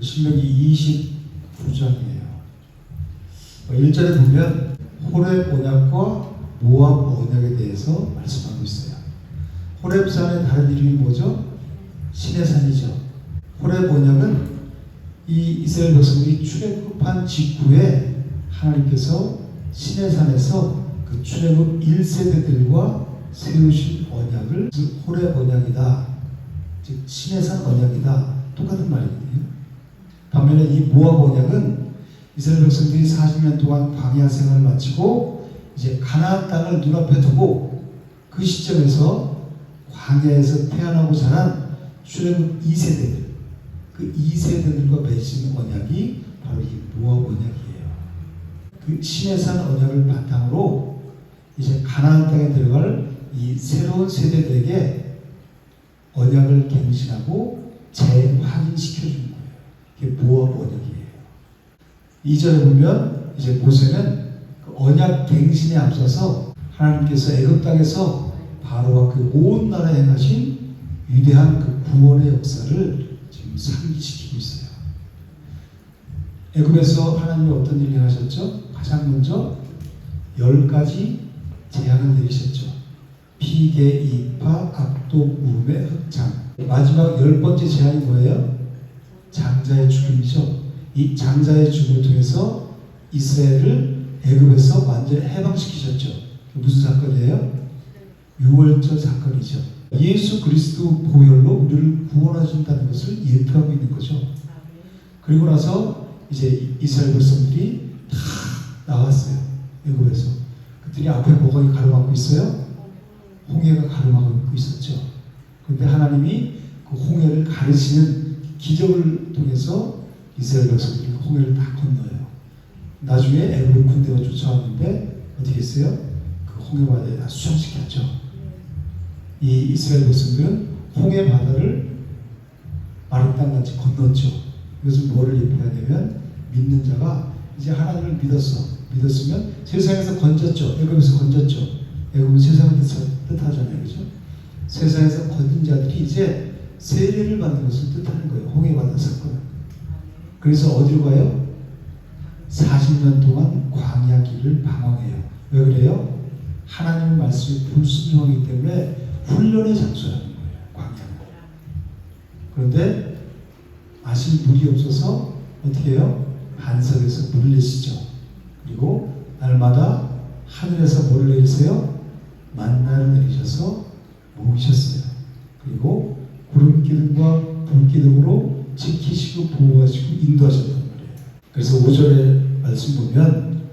신명기 29장이에요. 1절에 보면 호렙 언약과 모압 언약에 대해서 말씀하고 있어요. 호렙산의 다른 이름이 뭐죠? 신의 산이죠. 호렙 언약은 이 이스라엘 백성들이 출애굽한 직후에 하나님께서 신의 산에서 그 출애굽 1세대들과 세우신 언약을 호렙 언약이다. 즉 신의 산 언약이다. 똑같은 말이거든요. 반면에 이 모압 언약은 이스라엘 백성들이 40년 동안 광야 생활을 마치고 이제 가나안 땅을 눈앞에 두고 그 시점에서 광야에서 태어나고 자란 출애굽 2세대들, 그 2세대들과 맺은 언약이 바로 이 모압 언약이에요. 그 신의 산 언약을 바탕으로 이제 가나안 땅에 들어갈 이 새로운 세대들에게 언약을 갱신하고 재확인시켜주는 거예요. 이게 모압 언약이에요. 2절에 보면 이제 모세는 그 언약 갱신에 앞서서 하나님께서 애굽 땅에서 바로와 그 온 나라에 행하신 위대한 그 구원의 역사를 지금 상기시키고 있어요. 애굽에서 하나님이 어떤 일을 하셨죠? 가장 먼저 10가지 재앙을 내리셨죠. 피개, 이파, 악독, 우매, 흑장. 마지막 10번째 재앙이 뭐예요? 장자의 죽음이죠. 이 장자의 죽음을 통해서 이스라엘을 애굽에서 완전히 해방시키셨죠. 무슨 사건이에요? 유월절 사건이죠. 예수 그리스도 보혈로 우리를 구원하신다는 것을 예표하고 있는 거죠. 그리고 나서 이제 이스라엘 백성들이 다 나왔어요. 애굽에서. 그들이 앞에 뭐가 가로막고 있어요? 홍해가 가로막고 있었죠. 그런데 하나님이 그 홍해를 가르치는 기적을 통해서 이스라엘 백성들이 홍해를 다 건너요. 나중에 애굽의 군대가 쫓아왔는데 어떻게 했어요? 그 홍해 바다에 다 수장시켰죠. 이 이스라엘 백성들은 홍해 바다를 마른 땅같이 건넜죠. 이것은 뭐를 예표하냐면 믿는 자가 이제 하나님을 믿었으면 세상에서 건졌죠. 애굽에서 건졌죠. 애굽은 세상을 뜻하잖아요. 그죠? 세상에서 건진 자들이 이제 세례를 받는 것을 뜻하는 거예요. 홍해 바다 사건은. 그래서 어디로 가요? 40년 동안 광야 길을 방황해요. 왜 그래요? 하나님의 말씀이 불순종하기 때문에 훈련의 장소라는 거예요. 광야는. 그런데 마실 물이 없어서 어떻게 해요? 반석에서 물을 내시죠. 그리고 날마다 하늘에서 뭐를 내리세요? 만나를 내리셔서 먹이셨어요. 그리고 구름 기둥과 불 기둥으로 지키시고 보호하시고 인도하셨단 말이에요. 그래서 5절의 말씀 보면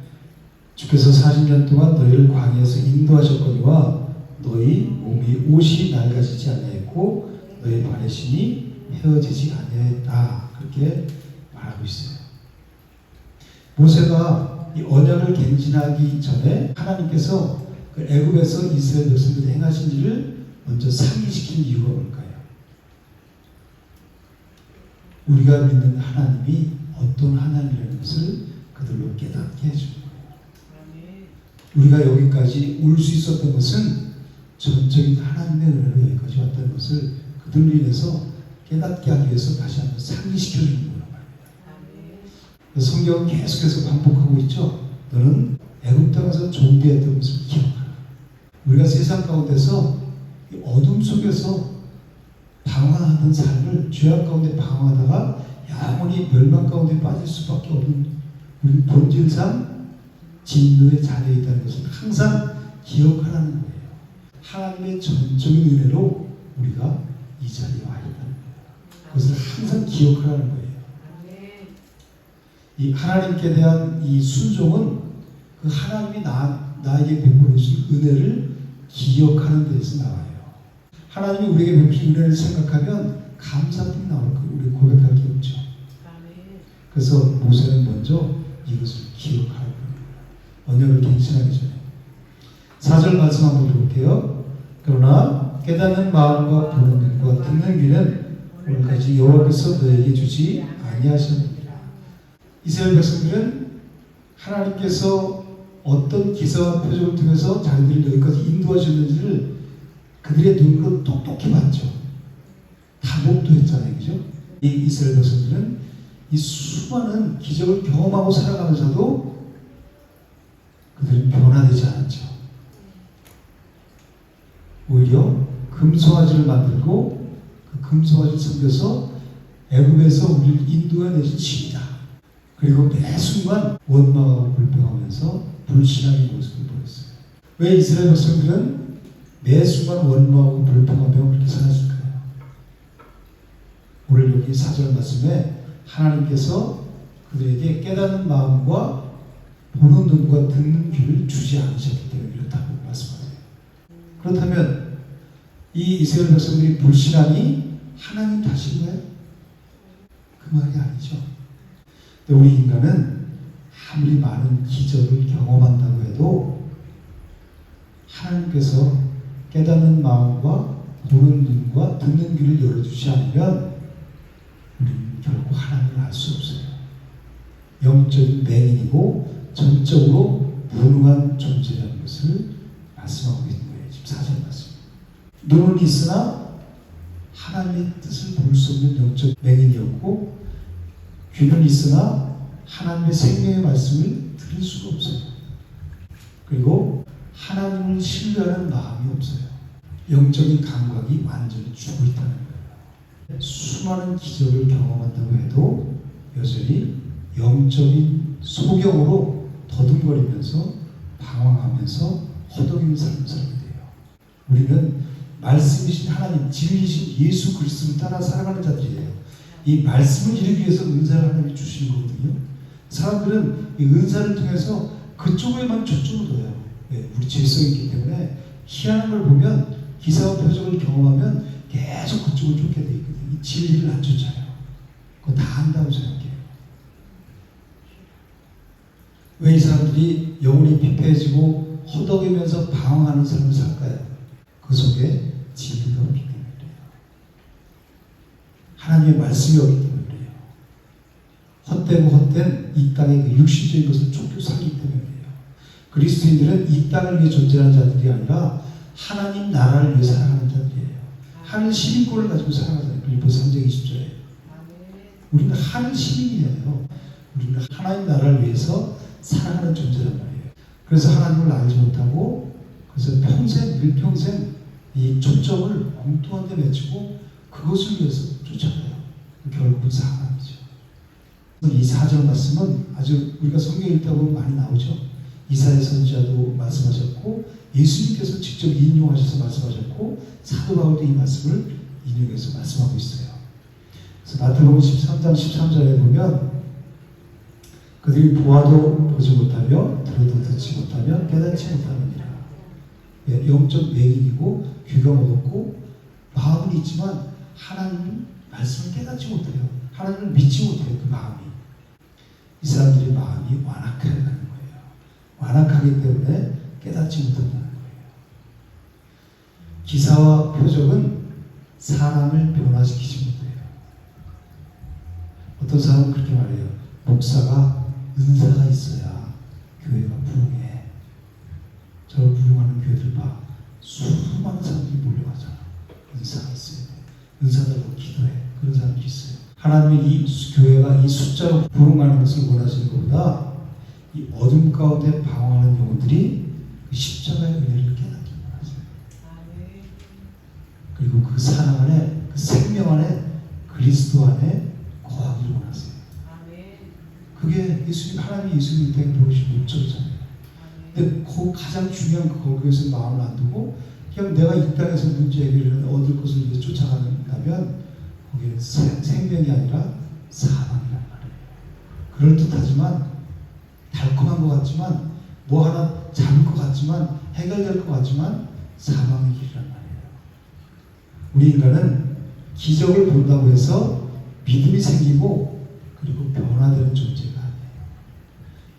주께서 40년 동안 너희를 광야에서 인도하셨거니와 너희 몸이 옷이 낡아지지 아니하였고 너희 발의 신이 헤어지지 아니하였다. 그렇게 말하고 있어요. 모세가 이 언약을 갱신하기 전에 하나님께서 그 애굽에서 이스라엘 백성들이 행하신 일을 먼저 상기시킨 이유가 뭘까요? 우리가 믿는 하나님이 어떤 하나님이라는 것을 그들로 깨닫게 해주는 거예요. 우리가 여기까지 올 수 있었던 것은 전적인 하나님의 은혜로 여기까지 왔다는 것을 그들로 인해서 깨닫게 하기 위해서 다시 한번 상기시켜주는 거란 말이에요. 성경은 계속해서 반복하고 있죠. 너는 애굽 땅에서 종되었던 것을 기억하라. 우리가 세상 가운데서 어둠 속에서 방황하던 삶을 죄악 가운데 방황하다가 영원히 멸망 가운데 빠질 수밖에 없는 우리 본질상 진노의 자리에 있다는 것을 항상 기억하라는 거예요. 하나님의 전적인 은혜로 우리가 이 자리에 와 있다는 거예요. 그것을 항상 기억하라는 거예요. 이 하나님께 대한 이 순종은 그 하나님이 나에게 베풀어 주신 은혜를 기억하는 데에서 나와요. 하나님이 우리에게 베푸신 은혜를 생각하면 감사뿐 나올 거예요. 우리 고백할 게 없죠. 그래서 모세는 먼저 이것을 기억하라고 합니다. 언약을 갱신하기 전에. 4절 말씀 한번 볼게요. 그러나 깨닫는 마음과 보는 눈과 듣는 귀는 오늘까지 여호와께서 너에게 주지 아니하셨느니라. 이스라엘 백성들은 하나님께서 어떤 기사와 표적을 통해서 자기들을 여기까지 인도하셨는지를 그들의 눈으로 똑똑히 봤죠. 다 목도했잖아요. 그죠? 이 이스라엘 백성들은 이 수많은 기적을 경험하고 살아가면서도 그들은 변화되지 않았죠. 오히려 금송아지를 만들고 그 금송아지를 섬겨서 애굽에서 우리를 인도해내신 신이다. 그리고 매 순간 원망하고 불평하면서 불신앙의 모습을 보였어요. 왜 이스라엘 백성들은 매 순간 원망하고 불평하며 그렇게 살았을까요? 오늘 여기 4절 말씀에 하나님께서 그들에게 깨닫는 마음과 보는 눈과 듣는 귀를 주지 않으셨기 때문에 그렇다고 말씀하세요. 그렇다면 이 이스라엘 백성들이 불신앙이 하나님 탓인 거예요? 그 말이 아니죠. 근데 우리 인간은 아무리 많은 기적을 경험한다고 해도 하나님께서 깨닫는 마음과 보는 눈과 듣는 귀를 열어주지 않으면 우리는 결코 하나님을 알 수 없어요. 영적인 맹인이고 전적으로 무능한 존재라는 것을 말씀하고 있는 거예요. 지금 4절 말씀. 눈은 있으나 하나님의 뜻을 볼 수 없는 영적 맹인이었고 귀는 있으나 하나님의 생명의 말씀을 들을 수가 없어요. 그리고 하나님을 신뢰하는 마음이 없어요. 영적인 감각이 완전히 죽어 있다는 거예요. 수많은 기적을 경험한다고 해도 여전히 영적인 소경으로 더듬거리면서 방황하면서 허덕이는 삶을 살게 돼요. 우리는 말씀이신 하나님, 진리이신 예수 그리스도를 따라 살아가는 자들이에요. 이 말씀을 이루기 위해서 은사를 하나님이 주시는 거거든요. 사람들은 이 은사를 통해서 그쪽에만 초점을 둬요. 네, 우리 질성이 있기 때문에 희한한 걸 보면 기사와 표적을 경험하면 계속 그쪽을 쫓게 돼 있거든요. 이 진리를 안 쫓아요. 그거 다 안다고 생각해요. 왜 이 사람들이 영혼이 피폐해지고 허덕이면서 방황하는 삶을 살까요? 그 속에 진리가 없기 때문에 그래요. 하나님의 말씀이 없기 때문에 그래요. 헛되고 헛된 이 땅의 그 육신적인 것을 쫓겨 살기 때문에 그래요. 그리스도인들은 이 땅을 위해 존재하는 자들이 아니라 하나님 나라를 위해 살아가는 자들이에요. 하늘 시민권을 가지고 살아가잖아요. 빌립보서 3장 20절에. 우리는 하늘 시민이에요. 우리는 하나님 나라를 위해서 살아가는 존재란 말이에요. 그래서 하나님을 알지 못하고 그래서 평생, 일평생 이 초점을 엉뚱한 데 맺히고 그것을 위해서 쫓아가요. 결국은 사망이죠. 이 4절 말씀은 아주 우리가 성경 읽다 보면 많이 나오죠. 이사야 선지자도 말씀하셨고 예수님께서 직접 인용하셔서 말씀하셨고 사도 바울도 이 말씀을 인용해서 말씀하고 있어요. 그래서 마태복음 13장 13절에 보면 그들이 보아도 보지 못하며 들어도 듣지 못하며 깨닫지 못하느니라. 영적 맹인이고 귀가 먹었고 마음은 있지만 하나님 말씀을 깨닫지 못해요. 하나님을 믿지 못해요. 그 마음이. 이 사람들의 마음이 완악하다는 거예요. 완악하기 때문에 깨닫지 못한다는 거예요. 기사와 표적은 사람을 변화시키지 못해요. 어떤 사람은 그렇게 말해요. 목사가 은사가 있어야 교회가 부흥해. 저 부흥하는 교회들 봐. 수많은 사람들이 몰려가잖아. 은사가 있어요. 은사달라고 기도해. 그런 사람들이 있어요. 하나님은 이 교회가 이 숫자로 부흥하는 것을 원하시는 것보다 이 어둠 가운데 방황하는 영혼들이 그 십자가의 은혜를 깨닫기 원하세요. 그리고 그 사랑 안에, 그 생명 안에, 그리스도 안에 거하기를 원하세요. 그게 예수님, 하나님이 예수님 땅에 보내신 목적이잖아요. 근데 그 가장 중요한 거기에서 마음을 안 두고 그냥 내가 이 땅에서 문제 해결을 얻을 것을 위해 쫓아간다면 거기는 생명이 아니라 사망이란 말이에요. 그럴듯하지만 달콤한 것 같지만 뭐 하나 잡을 것 같지만 해결될 것 같지만 사망의 길이란 말이에요. 우리 인간은 기적을 본다고 해서 믿음이 생기고 그리고 변화되는 존재가 아니에요.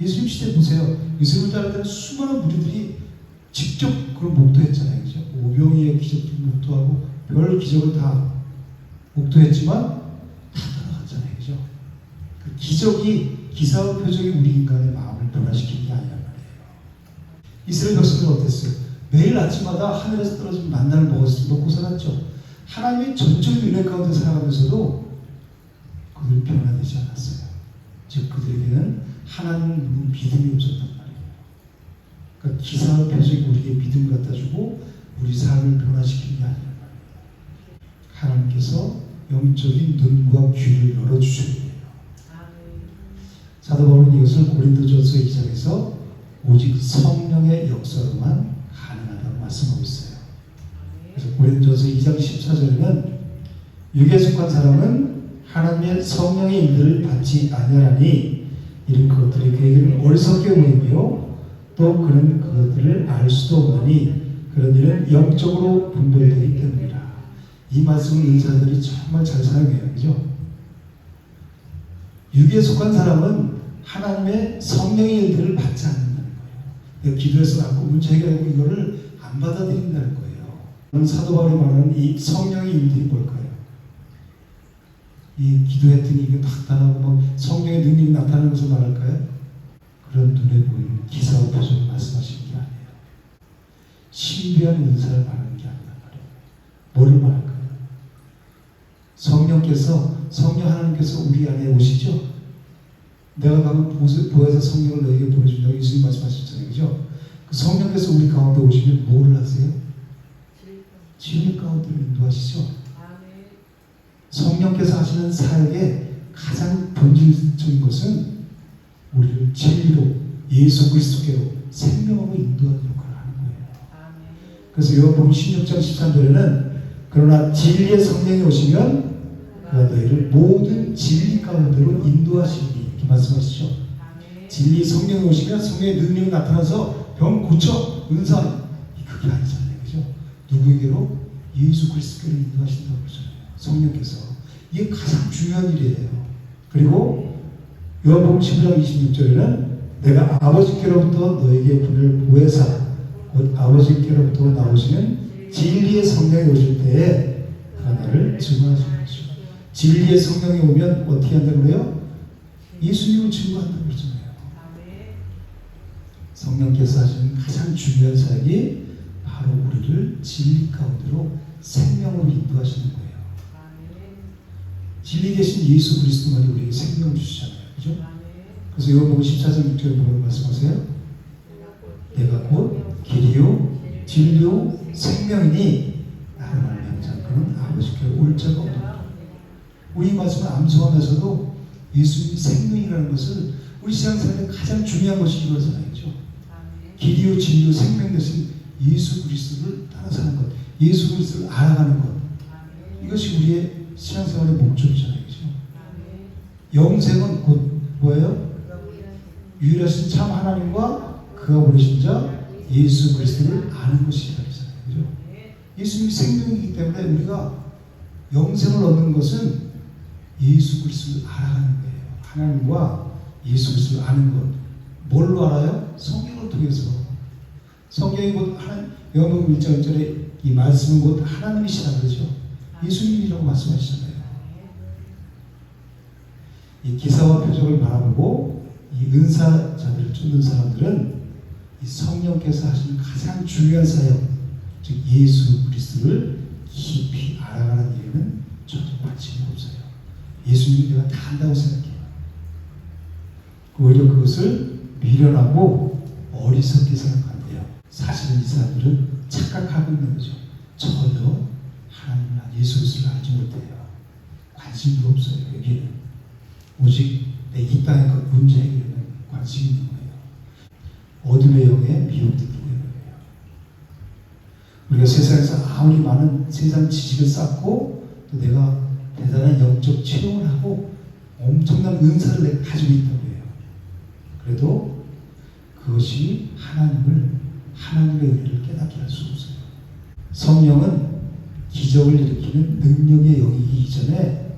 예수님 시대 보세요. 예수님을 따를 때는 수많은 무리들이 직접 그걸 목도했잖아요. 그죠? 오병이의 기적도 목도하고 별 기적을 다 목도했지만 다 떠나갔잖아요. 그죠? 그 기적이, 기사와 표적이 우리 인간의 마음을 변화시키는 게 아니란 말이에요. 이스라엘 백성들은 어땠어요? 매일 아침마다 하늘에서 떨어진 만나를 먹고 살았죠. 하나님의 전적인 은혜 가운데 살아가면서도 그들은 변화되지 않았어요. 하나님은 믿음이 없었단 말이에요. 그러니까 기사와 표적이 우리에게 믿음을 갖다 주고 우리 삶을 변화시키는 게 아니란 말이에요. 하나님께서 영적인 눈과 귀를 열어주셔야 돼요. 사도 바울은 이것을 고린도전서 2장에서 오직 성령의 역사로만 가능하다고 말씀하고 있어요. 그래서 고린도전서 2장 14절에는 육에 속한 사람은 하나님의 성령의 인도를 받지 아니하니 이런 것들이 그에게는 어리석게 보이며 또 그는 그것들을 알 수도 없느니 그런 일은 영적으로 분별되기 때문이라. 이 말씀을 의사들이 정말 잘 사용해요. 그죠? 육에 속한 사람은 하나님의 성령의 인도를 받지 않는다는 거예요. 기도해서 갖고 문제 해결하고 이거를 안 받아들인다는 거예요. 사도 바울이 말하는 이 성령의 인도이 뭘까요? 이 기도했더니 이게 나타나고 막 성령의 능력이 나타나는 것을 말할까요? 그런 눈에 보이는 기사와 표적을 말씀하시는 게 아니에요. 신비한 은사를 말하는 게 아니란 말이에요. 뭐를 말할까요? 성령 하나님께서 우리 안에 오시죠? 내가 가면 보혜사 성령을 너에게 보내준다고 예수님 말씀하셨잖아요. 그죠? 그 성령께서 우리 가운데 오시면 뭐를 하세요? 진리 가운데로 인도하시죠? 성령께서 하시는 사역의 가장 본질적인 것은 우리를 진리로 예수 그리스도께로 생명으로 인도하는 역할을 하는 거예요. 그래서 요한복음 16장 13절에는 그러나 진리의 성령이 오시면 그가 너희를 모든 진리 가운데로 인도하시니 이렇게 말씀하시죠. 진리 성령이 오시면 성령의 능력이 나타나서 병 고쳐 은사 그게 아니잖아요. 그죠? 누구에게로? 예수 그리스도께로 인도하신다고 그러잖아요. 성령께서. 이게 가장 중요한 일이에요. 그리고 요한복음 15장 26절에는 내가 아버지께로부터 너에게 보낼 보혜사 곧 아버지께로부터 나오시는 진리의 성령이 오실 때에 그가 너를 증거하시는 것이죠. 진리의 성령이 오면 어떻게 한다고 그래요? 예수님을 증거한다고 그러잖아요. 성령께서 하시는 가장 중요한 사역이 바로 우리를 진리 가운데로 생명으로 인도하시는 거예요. 진리 대신 예수 그리스도만이 우리에게 생명을 주시잖아요. 그죠? 그래서 요한복음 14장 6절에 뭐라고 말씀하세요? 내가 곧 길이요 진리요 생명이니 나를 말미암지 않고는 아버지께로 올 자가 없다. 우리 말씀을 암송하면서도 예수님이 생명이라는 것을 우리 신앙생활에 가장 중요한 것이 이거잖아요. 그죠? 길이요 진리요 생명 대신 예수 그리스도를 따라 사는 것, 예수 그리스도를 알아가는 것, 이것이 우리의 신앙생활의 목적이잖아요. 그죠? 영생은 곧 뭐예요? 유일하신 참 하나님과 그가 보내신 자 예수 그리스도를 아는 것이잖아요. 그죠? 예수님이 생명이기 때문에 우리가 영생을 얻는 것은 예수 그리스도를 알아가는 거예요. 하나님과 예수 그리스도를 아는 것. 뭘로 알아요? 성경을 통해서. 성경이 곧 하나님, 요한복음 1장 1절에 이 말씀은 곧 하나님이시라 그러죠. 예수님이라고 말씀하시잖아요. 이 기사와 표적을 바라보고 이 은사자들을 쫓는 사람들은 이 성령께서 하시는 가장 중요한 사역, 즉 예수 그리스도를 깊이 알아가는 일에는 전혀 관심이 없어요. 예수님이 내가 다 안다고 생각해요. 오히려 그것을 미련하고 어리석게 생각한대요. 사실은 이 사람들은 착각하고 있는 거죠. 전혀 하나님을 예수 그리스도를 알지 못해요. 관심도 없어요. 여기는 오직 내 이 땅의 것 문제 해결에는 관심이 있는 거예요. 어둠의 영에 미혹되는 거예요. 우리가 세상에서 아무리 많은 세상 지식을 쌓고 또 내가 대단한 영적 체험을 하고 엄청난 은사를 내가 가지고 있다고 해요. 그래도 그것이 하나님의 은혜를 깨닫게 할 수 없어요. 성령은 기적을 일으키는 능력의 영이기 이전에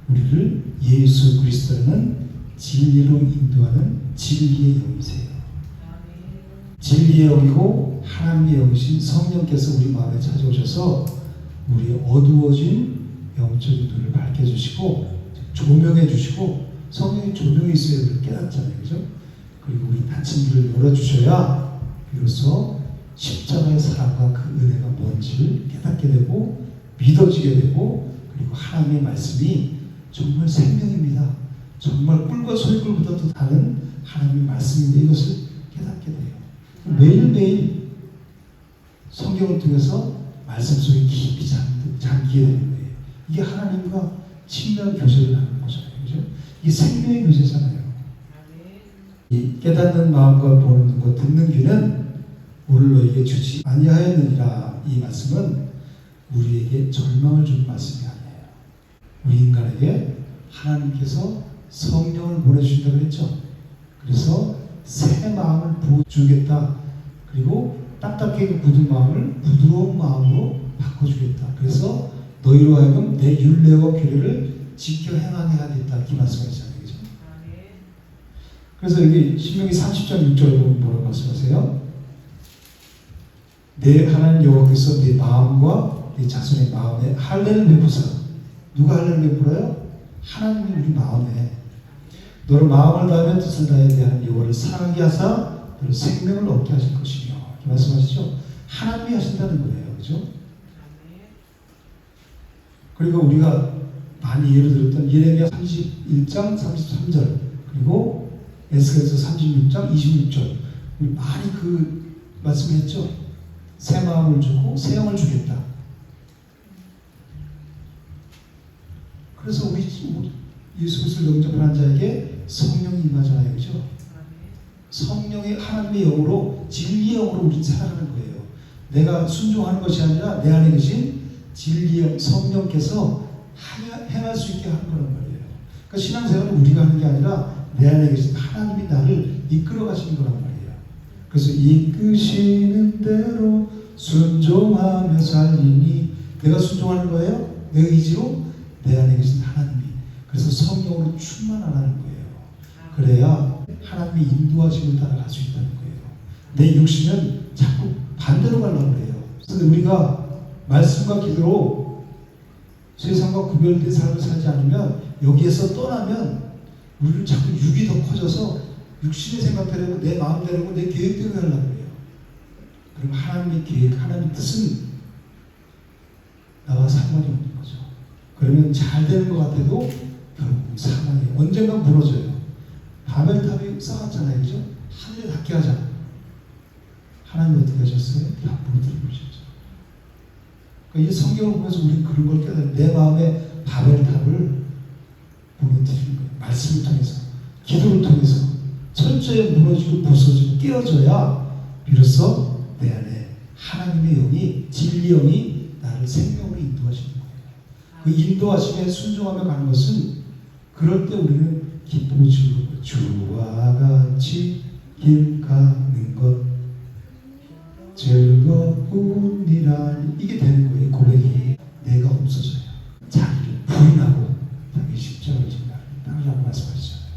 우리를 예수 그리스도는 진리로 인도하는 진리의 영이세요. 진리의 영이고 하나님의 영이신 성령께서 우리 마음에 찾아오셔서 우리의 어두워진 영적인 눈을 밝혀주시고 조명해 주시고, 성령의 조명이 있어야 우리를 깨닫잖아요. 그죠? 그리고 우리 닫힌 길을 열어주셔야 비로소 십자가의 사랑과 그 은혜가 뭔지를 깨닫게 되고 믿어지게 되고, 그리고 하나님의 말씀이 정말 생명입니다. 정말 꿀과 소리꿀보다 더 다른 하나님의 말씀인데 이것을 깨닫게 돼요. 매일매일 성경을 통해서 말씀 속에 깊이 잠기게 되는 거예요. 이게 하나님과 친밀한 교제를 하는 거잖아요. 그죠? 이게 생명의 교제잖아요. 이 깨닫는 마음과 보는 것, 듣는 귀는 오늘 너에게 주지 아니하였느니라. 이 말씀은 우리에게 절망을 주는 말씀이 아니에요. 우리 인간에게 하나님께서 성령을 보내주신다고 했죠. 그래서 새 마음을 부어주겠다. 그리고 딱딱하게 굳은 마음을 부드러운 마음으로 바꿔주겠다. 그래서 너희로 하여금 내 율례와 규례를 지켜 행하게 하겠다. 이렇게 말씀하시잖아요. 그죠? 그래서 여기 신명기 30장 6절에 보면 뭐라고 말씀하세요? 내 하나님 여호와께서 내 마음과 내 자손의 마음에 할례를 베푸사. 누가 할례를 베풀어요? 하나님이 우리 마음에 너를 마음을 다하며 뜻을 다해 대하는 여호와를 사랑하게 하사 너를 생명을 얻게 하실 것이며. 이렇게 말씀하시죠. 하나님이 하신다는 거예요. 그죠? 그리고 우리가 많이 예를 들었던 예레미야 31장 33절 그리고 에스겔서 36장 26절 우리 많이 그 말씀을 했죠. 새 마음을 주고 새 영을 주겠다. 그래서 우리 예수 그리스도를 영접한 자에게 성령이 임하잖아요. 그죠? 성령의 하나님의 영으로 진리의 영으로 우리는 살아가는 거예요. 내가 순종하는 것이 아니라 내 안에 계신 진리의 영, 성령께서 행할 수 있게 하는 거란 말이에요. 그러니까 신앙생활은 우리가 하는 게 아니라 내 안에 계신 하나님이 나를 이끌어 가시는 거란 말이에요. 그래서 이끄시는 대로 순종하며 살리니 내가 순종하는 거예요. 내 의지로 내 안에 계신 하나님이. 그래서 성령으로 충만하라는 거예요. 그래야 하나님의 인도하심을 따라갈 수 있다는 거예요. 내 육신은 자꾸 반대로 가려고 해요. 그래서 우리가 말씀과 기도로 세상과 구별된 삶을 살지 않으면 여기에서 떠나면 우리는 자꾸 육이 더 커져서 육신의 생각대로 내 마음대로 내 계획대로 하려고 해요. 그럼 하나님의 계획, 하나님의 뜻은 나와 상관이 없는 거죠. 그러면 잘 되는 것 같아도 결국 사망이 언젠가 무너져요. 바벨탑이 쌓았잖아요. 그죠? 하늘에 닿게 하자. 하나님 어떻게 하셨어요? 다 무너뜨리고 계셨죠. 그러니까 이 성경을 보면서 우리는 그런 걸 깨달아요. 내 마음의 바벨탑을 무너뜨리는 거예요. 말씀을 통해서, 기도를 통해서 철저히 무너지고 부서지고 깨어져야 비로소 내 안에 하나님의 영이, 진리 영이 나를 생명으로 인도하시는 거예요. 그 인도하심에 순종하며 가는 것은 그럴 때 우리는 기쁘고 즐겁고 주와 같이 길 가는 것 즐거우니라 이게 되는 거예요. 고백이 내가 없어져요. 자기를 부인하고 자기 십자가를 따르라고 말씀하시잖아요.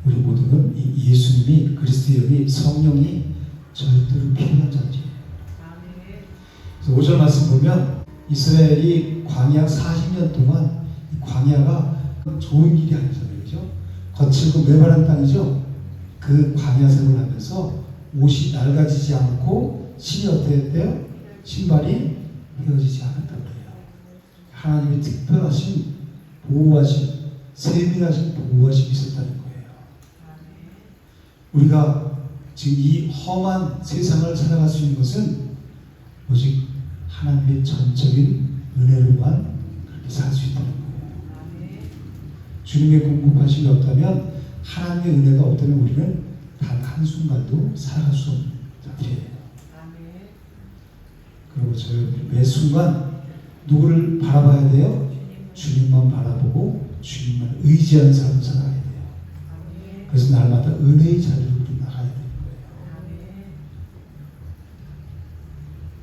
우리 모두는 이 예수님이 그리스도의 영이 성령이 절대로 필요한 자들이에요. 그래서 5절 말씀 보면 이스라엘이 광야 40년 동안 이 광야가 좋은 길이 아니잖아요. 그죠? 거칠고 메마른 땅이죠. 그 광야 생활을 하면서 옷이 낡아지지 않고 신이 어떻게 했대요? 신발이 헤어지지 않았다고 그래요. 하나님의 특별하신 보호하심, 세밀하신 보호하심이 있었다는 거예요. 우리가 지금 이 험한 세상을 살아갈 수 있는 것은 오직 하나님의 전적인 은혜로만 그렇게 살 수 있다는 거예요. 주님의 공급하심이 없다면, 하나님의 은혜가 없다면 우리는 단 한순간도 살아갈 수 없는 자들이에요. 그리고 저희 매 순간 누구를 바라봐야 돼요? 주님만 바라보고 주님만 의지하는 삶을 살아가야 돼요. 그래서 날마다 은혜의 자리로 우리 나가야 되는 거예요.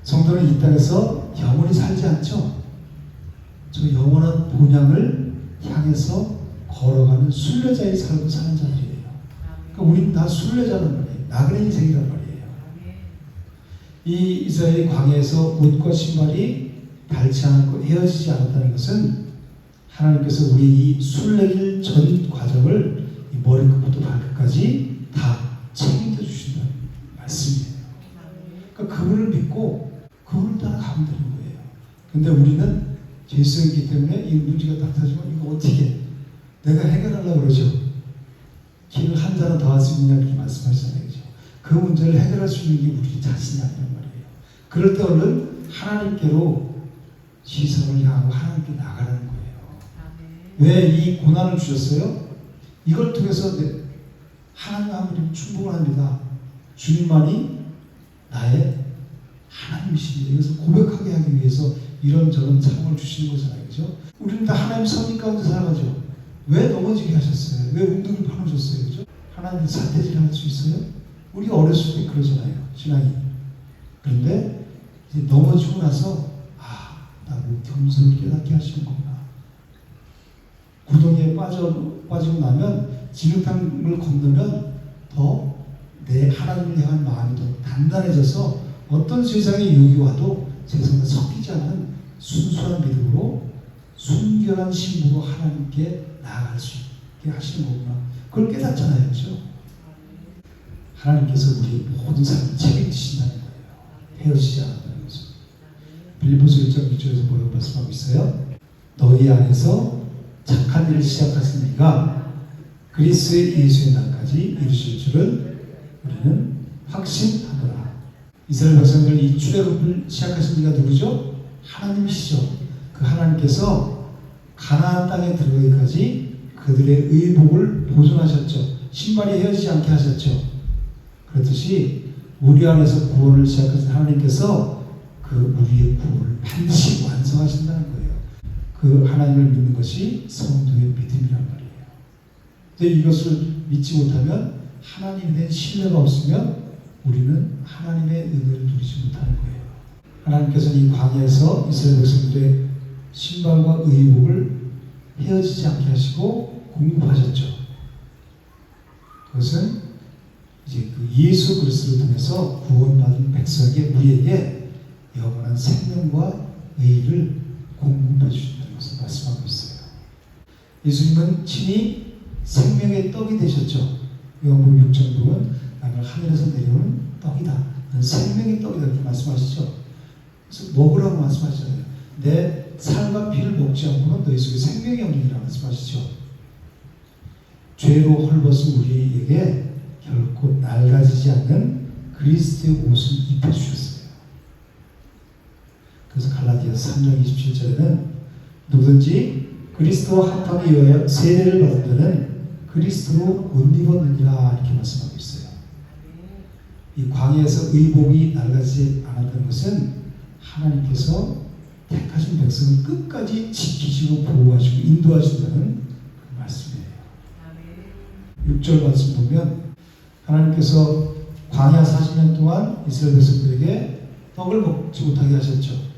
성도는 이 땅에서 영원히 살지 않죠? 저 영원한 본향을 향해서 걸어가는 순례자의 삶을 사는 자들이에요. 그러니까 우리는 다 순례자란 말이에요. 나그네 인생이란 말이에요. 이 이스라엘 광야에서 옷과 신발이 닳지 않고 헤어지지 않았다는 것은 하나님께서 우리 이 순례길 전 과정을 이 머리끝부터 발끝까지 다 책임져 주신다는 말씀이에요. 그러니까 그분을 믿고 그분을 따라가면 되는 거예요. 근데 우리는 죄성이기 때문에 이 문제가 닥쳐지면 이거 어떻게 내가 해결하려고 그러죠. 길을 한 잔은 더 할 수 있느냐 그렇게 말씀하시잖아요. 그죠? 그 문제를 해결할 수 있는 게 우리 자신이 아니란 말이에요. 그럴 때 얼른 하나님께로 시선을 향하고 하나님께 나가라는 거예요. 왜 이 고난을 주셨어요? 이걸 통해서 하나님 아버지는 충분을 합니다. 주님만이 나의 하나님이십니다. 이것을 고백하게 하기 위해서 이런저런 상황을 주시는 거잖아요. 그죠? 우리는 다 하나님 섭리 가운데 살아가죠. 왜 넘어지게 하셨어요? 왜 웅둥이 파놓으셨어요? 그죠? 하나님 사태질을 할 수 있어요? 우리가 어렸을 때 그러잖아요. 신앙이. 그런데 이제 넘어지고 나서 나를 겸손을 깨닫게 하시는 거구나. 구덩이에 빠지고 나면 진흙탕을 건너면 더 내 하나님을 향한 마음이 더 단단해져서 어떤 세상의 유혹이 와도 세상과 섞이지 않은 순수한 믿음으로 순결한 신부로 하나님께 나아갈 수 있게 하시는 거구나. 그걸 깨닫잖아요. 그렇죠? 하나님께서 우리 모든 삶을 책임지신다는 거예요. 헤어지지 않았다는 것을. 빌립보서 1장 6절에서 뭐라고 말씀하고 있어요? 너희 안에서 착한 일을 시작하신 이가 그리스도의 예수의 날까지 이루실 줄을 우리는 확신하노라. 이스라엘 백성들 이 출애굽을 시작하신 이가 누구죠? 하나님이시죠. 그 하나님께서 가나안 땅에 들어가기까지 그들의 의복을 보존하셨죠. 신발이 헤어지지 않게 하셨죠. 그렇듯이 우리 안에서 구원을 시작하신 하나님께서 그 우리의 구원을 반드시 완성하신다는 거예요. 그 하나님을 믿는 것이 성도의 믿음이란 말이에요. 근데 이것을 믿지 못하면 하나님에 대한 신뢰가 없으면 우리는 하나님의 은혜를 누리지 못하는 거예요. 하나님께서는 이 광야에서 이스라엘 백성들의 신발과 의복을 헤어지지 않게 하시고 공급하셨죠. 그것은 이제 그 예수 그리스도를 통해서 구원받은 백성에게 우리에게 영원한 생명과 의를 공급해 주신다는 것을 말씀하고 있어요. 예수님은 친히 생명의 떡이 되셨죠. 요한복음 6장 보면 나는 하늘에서 내려오는 떡이다. 넌 생명의 떡이다. 이렇게 말씀하시죠. 그래서 먹으라고 말씀하시잖아요. 내 살과 피를 먹지 않고는 너희 속에 생명이 없느니라 말씀하시죠. 죄로 헐벗은 우리에게 결코 낡아지지 않는 그리스도의 옷을 입혀주셨어요. 그래서 갈라디아서 3장 27절에는 누구든지 그리스도와 합함에 의하여 세례를 받은 자는 그리스도로 옷 입었느니라 이렇게 말씀하고 있어요. 이 광야에서 의복이 낡아지지 않았다는 것은 하나님께서 택하신 백성을 끝까지 지키시고 보호하시고 인도하신다는 그 말씀이에요. 6절 말씀 보면 하나님께서 광야 40년 동안 이스라엘 백성들에게 떡을 먹지 못하게 하셨죠.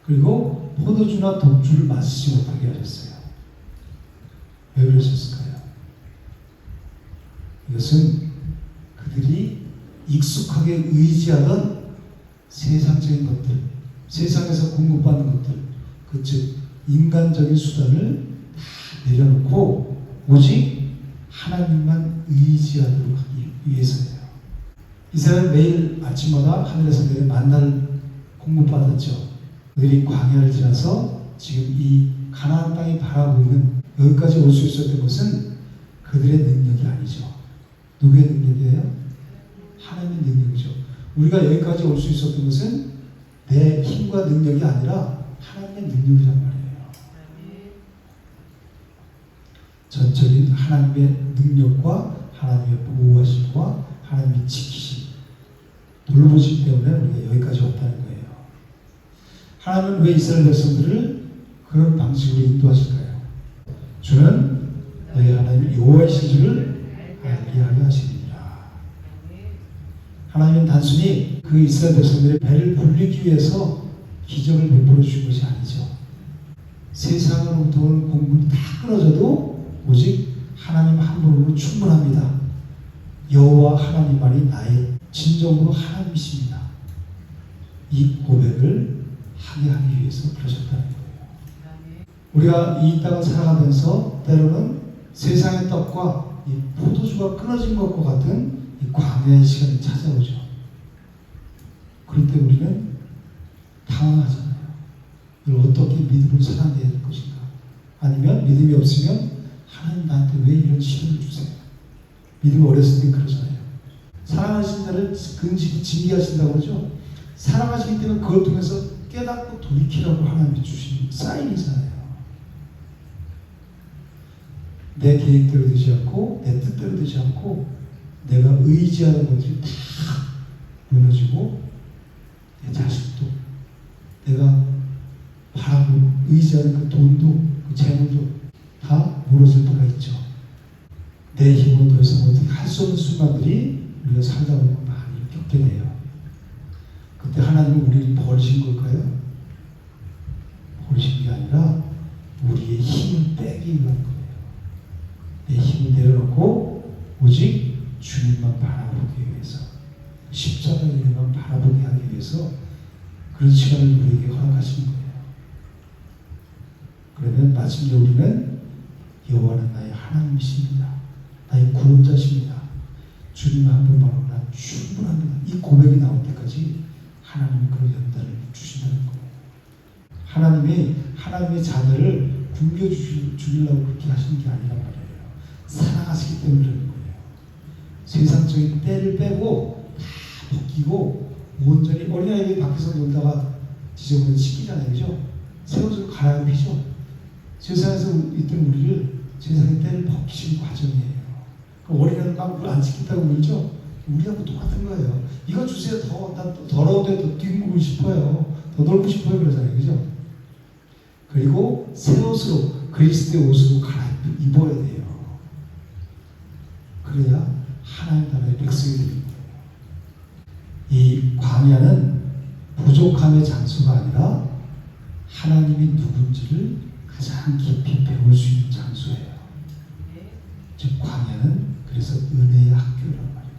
그리고 포도주나 독주를 마시지 못하게 하셨어요. 왜 그러셨을까요? 이것은 그들이 익숙하게 의지하던 세상적인 것들, 세상에서 공급받는 것들, 즉 인간적인 수단을 다 내려놓고 오직 하나님만 의지하도록 하기 위해서예요. 이스라엘 매일 아침마다 하늘에서 내린 만나를 공급받았죠. 그들이 광야를 지나서 지금 이 가나안 땅이 바라보이는 여기까지 올 수 있었던 것은 그들의 능력이 아니죠. 누구의 능력이에요? 하나님의 능력이죠. 우리가 여기까지 올 수 있었던 것은 내 힘과 능력이 아니라 하나님의 능력이란 말이에요. 전적인 하나님의 능력과 하나님의 보호하심과 하나님의 지키심, 돌보심 때문에 우리가 여기까지 왔다는 거예요. 하나님은 왜 이스라엘 백성들을 그런 방식으로 인도하실까요? 주는 너희 하나님 여호와이신 줄을 알게 하려 하시니라. 하나님은 단순히 그 이스라엘 백성들의 배를 불리기 위해서 기적을 베풀어 주신 것이 아니죠. 세상으로부터 오는 공급이 다 끊어져도 오직 하나님 한 분으로 충분합니다. 여호와 하나님만이 나의 진정으로 하나님이십니다. 이 고백을 하게 하기 위해서 그러셨다는 거예요. 우리가 이 땅을 살아가면서 때로는 세상의 떡과 이 포도주가 끊어진 것과 같은 이 광야의 시간이 찾아오죠. 그럴 때 우리는 당황하잖아요. 이걸 어떻게 믿음을 살아내야 할 것인가? 아니면 믿음이 없으면 하나님 나한테 왜 이런 시련을 주세요? 믿음 어렸을 때 그러잖아요. 사랑하신 자를 근심히 징계하신다고 그러죠. 사랑하시기 때문에 그걸 통해서 깨닫고 돌이키라고 하나님이 주신 사인이잖아요. 내 계획대로 되지 않고 내 뜻대로 되지 않고 내가 의지하는 것들이 다 무너지고 내 자식도 내가 바라고 의지하는 그 돈도 그 재물도 다 무너질 때가 있죠. 내 힘으로 더 이상 어떻게 할 수 없는 순간들이 우리가 살다 보면 많이 겪게 돼요. 그때 하나님은 우리를 버리신 걸까요? 버리신 게 아니라 우리의 힘을 빼기 위한 거예요. 내 힘을 내려놓고 오직 주님만 바라보기 위해서 십자가의 은혜만 바라보게 하기 위해서 그런 시간을 우리에게 허락하시는 거예요. 그러면 마침내 우리는 여호와는 나의 하나님이십니다. 나의 구원자십니다. 주님 한 분만으로 난 충분합니다. 이 고백이 나올 때까지 하나님이 그런 연단을 주신다는 거예요. 하나님이 하나님의 자녀를 굶겨주려고 그렇게 하시는 게 아니란 말이에요. 사랑하시기 때문에 그러는 거예요. 세상적인 때를 빼고 다 벗기고 온전히 어린아이들이 밖에서 놀다가 지저분해서 씻기잖아요. 그죠? 새 옷을 갈아입히죠. 세상에서 있던 우리를 세상의 때를 벗기시는 과정이에요. 어린아이는 막 물 안 씻긴다고 그러죠? 우리하고 똑같은 거예요. 이거 주세요. 난 더러운데 더 뛰고 싶어요. 더 놀고 싶어요. 그러잖아요. 그죠? 그리고 새 옷으로 그리스도의 옷으로 갈아입어야 돼요. 그래야 하나님 나라의 백성이 되는 거예요. 이 광야는 부족함의 장소가 아니라 하나님이 누군지를 가장 깊이 배울 수 있는 장소예요. 즉 광야는 그래서 은혜의 학교란 말이에요.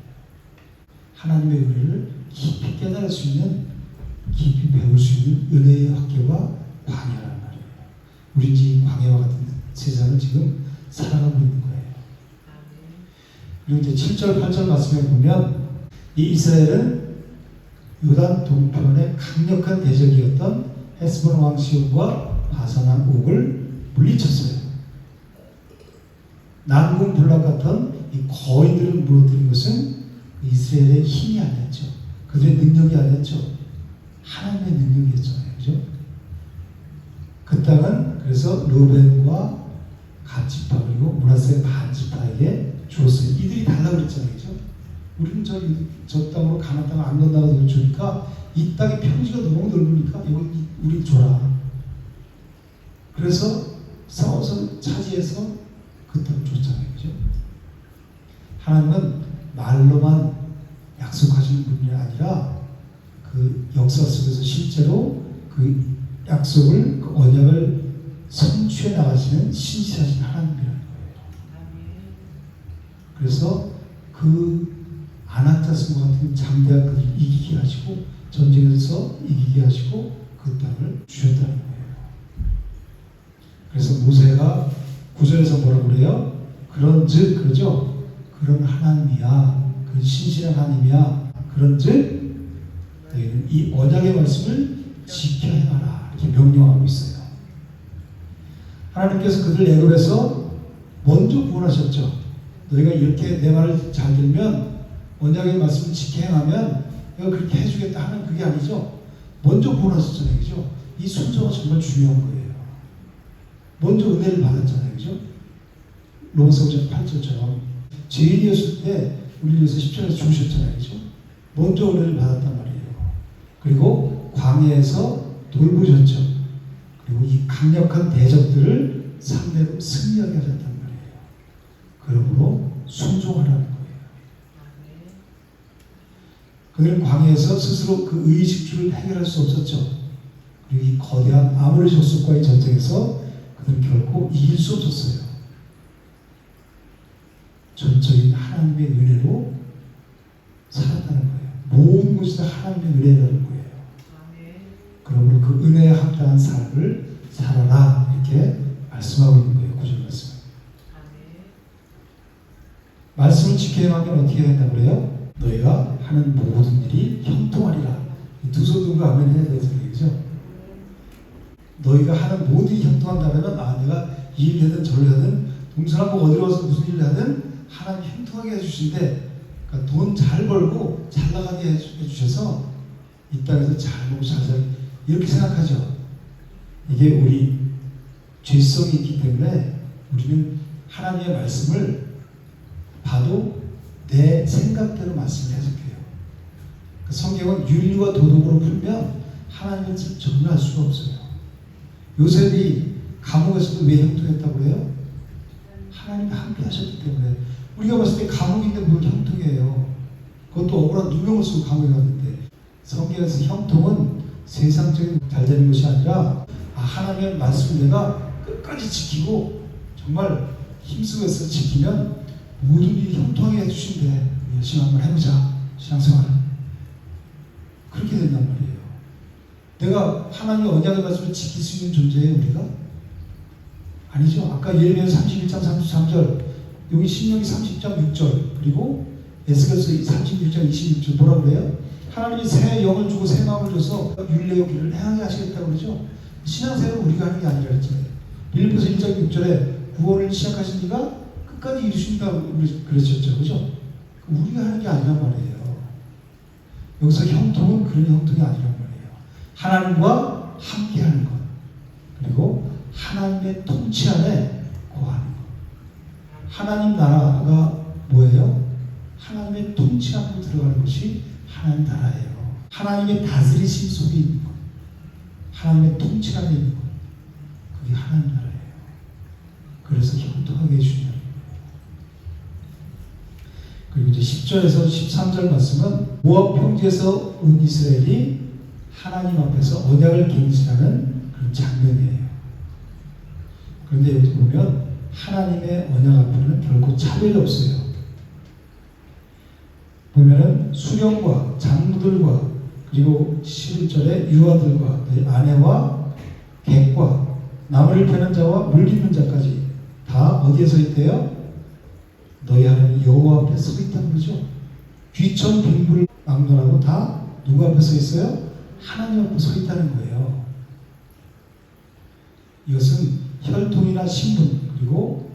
하나님의 은혜를 깊이 깨달을 수 있는, 깊이 배울 수 있는 은혜의 학교가 광야란 말이에요. 우리 이 광야와 같은 세상을 지금 살아가고 있는 거예요. 그리고 이제 7절, 8절 말씀에 보면 이 이스라엘은 요단 동편의 강력한 대적이었던 헤스본 왕 시온과 바산 왕 옥을 물리쳤어요. 난공불락 같은 이 거인들을 무너뜨린 것은 이스라엘의 힘이 아니었죠. 그들의 능력이 아니었죠. 하나님의 능력이었잖아요. 그죠? 그 땅은 그래서 르벤과 갓지파 그리고 므낫세 반지파에게 주었어요. 이들이 달라고 그랬잖아요. 그죠? 우리는 저 땅으로 가나안 땅을 안 건너가서 주니까 이 땅의 평지가 너무 넓으니까 이거 우리 줘라. 그래서 싸워서 차지해서 그 땅을 줬잖아요. 그죠? 하나님은 말로만 약속하시는 분이 아니라 그 역사 속에서 실제로 그 약속을, 그 언약을 성취해 나가시는 신실하신 하나님이라는 거예요. 그래서 그 아낙자스과 같은 장대한 그들을 이기게 하시고 전쟁에서 이기게 하시고 그 땅을 주셨다는 거예요. 그래서 모세가 9절에서 뭐라고 그래요? 그런즉 그러죠? 그런 하나님이야. 그 신실한 하나님이야. 그런즉 너희는 이 언약의 말씀을 지켜 행하라. 이렇게 명령하고 있어요. 하나님께서 그들 애굽에서 먼저 구원하셨죠. 너희가 이렇게 내 말을 잘 들면 언약의 말씀을 지켜 행하면 내가 그렇게 해주겠다 하는 그게 아니죠. 먼저 구원하셨잖아요. 그죠? 이 순서가 정말 중요한 거예요. 먼저 은혜를 받았잖아요. 그죠? 로마서 5장 8절처럼 죄인이었을 때 우리를 위해서 십자가에서 죽으셨잖아요. 그죠? 먼저 은혜를 받았단 말이에요. 그리고 광야에서 돌보셨죠. 그리고 이 강력한 대적들을 상대로 승리하게 하셨단 말이에요. 그러므로 순종하라는 거예요. 그들은 광야에서 스스로 그 의식주를 해결할 수 없었죠. 그리고 이 거대한 아모리 족속과의 전쟁에서 그들은 결코 이길 수 없었어요. 전적인 하나님의 은혜로 살았다는 거예요. 모든 것이 다 하나님의 은혜라는 거예요. 그러므로 그 은혜에 합당한 삶을 살아라 이렇게 말씀하고 있는 거예요. 9절 말씀. 말씀을 지켜야 하면 어떻게 된다고 그래요? 너희가 하는 모든 일이 형통하리라. 두 손 들고 아멘 해야 되잖아요. 그죠? 너희가 하는 모든 일이 형통한다면 내가 이 일을 하든 저를 하든 동서남북 어디로 가서 무슨 일을 하든 하나님 형통하게 해주신데, 그러니까 돈 잘 벌고 잘 나가게 해주셔서 이 땅에서 잘 먹고 잘 살게 이렇게 생각하죠. 이게 우리 죄성이 있기 때문에 우리는 하나님의 말씀을 봐도 내 생각대로 말씀을 해석해요. 그 성경은 윤리와 도덕으로 풀면 하나님의 뜻을 전혀 알 수가 없어요. 요셉이 감옥에서도 왜 형통했다고 그래요? 하나님이 함께 하셨기 때문에. 우리가 봤을 때 감옥인데 뭘 형통해요? 그것도 억울한 누명을 쓰고 감옥에 갔는데, 성경에서 형통은 세상적인 잘 되는 것이 아니라 하나님의 말씀을 내가 끝까지 지키고 정말 힘쓰고 해서 지키면 모든 일이 형통하게 해주신대. 열심히 한번 해보자. 신앙생활 그렇게 된단 말이에요. 내가 하나님의 언약의 말씀을 지킬 수 있는 존재예요, 우리가? 아니죠. 아까 예레미야 31장 33절, 여기 신명기 30장 6절, 그리고 에스겔서 36장 26절 뭐라고 그래요? 하나님이 새 영을 주고 새 마음을 줘서 율례의 길을 행하게 하시겠다고 그러죠. 신앙생활은 우리가 하는 게 아니라 그랬잖아요. 빌립보서 1장 6절에 구원을 시작하신 이가 끝까지 이루신다고 그러셨죠. 그죠? 우리가 하는 게 아니란 말이에요. 여기서 형통은 그런 형통이 아니란 말이에요. 하나님과 함께 하는 것, 그리고 하나님의 통치 안에 거하는 것. 하나님 나라가 뭐예요? 하나님의 통치 안으로 들어가는 것이 하나님 나라예요. 하나님의 다스리심 속에 있는 것, 하나님의 통치 안에 있는 것, 그게 하나님 나라예요. 그래서 형통하게 해주는 거예요. 그리고 이제 10절에서 13절 말씀은 모압 평지에서 온 이스라엘이 하나님 앞에서 언약을 갱신하는 그런 장면이에요. 그런데 여기 보면 하나님의 언약 앞에는 결코 차별이 없어요. 보면은 수령과 장로들과 그리고 11절에 유아들과 아내와 객과 나무를 패는 자와 물 깃는 자까지 다 어디에 서 있대요? 너희 하나님 여호와 앞에 서 있다는 거죠. 귀천 빈부를 막론하고 다 누구 앞에 서 있어요? 하나님 앞에 서 있다는 거예요. 이것은 혈통이나 신분 그리고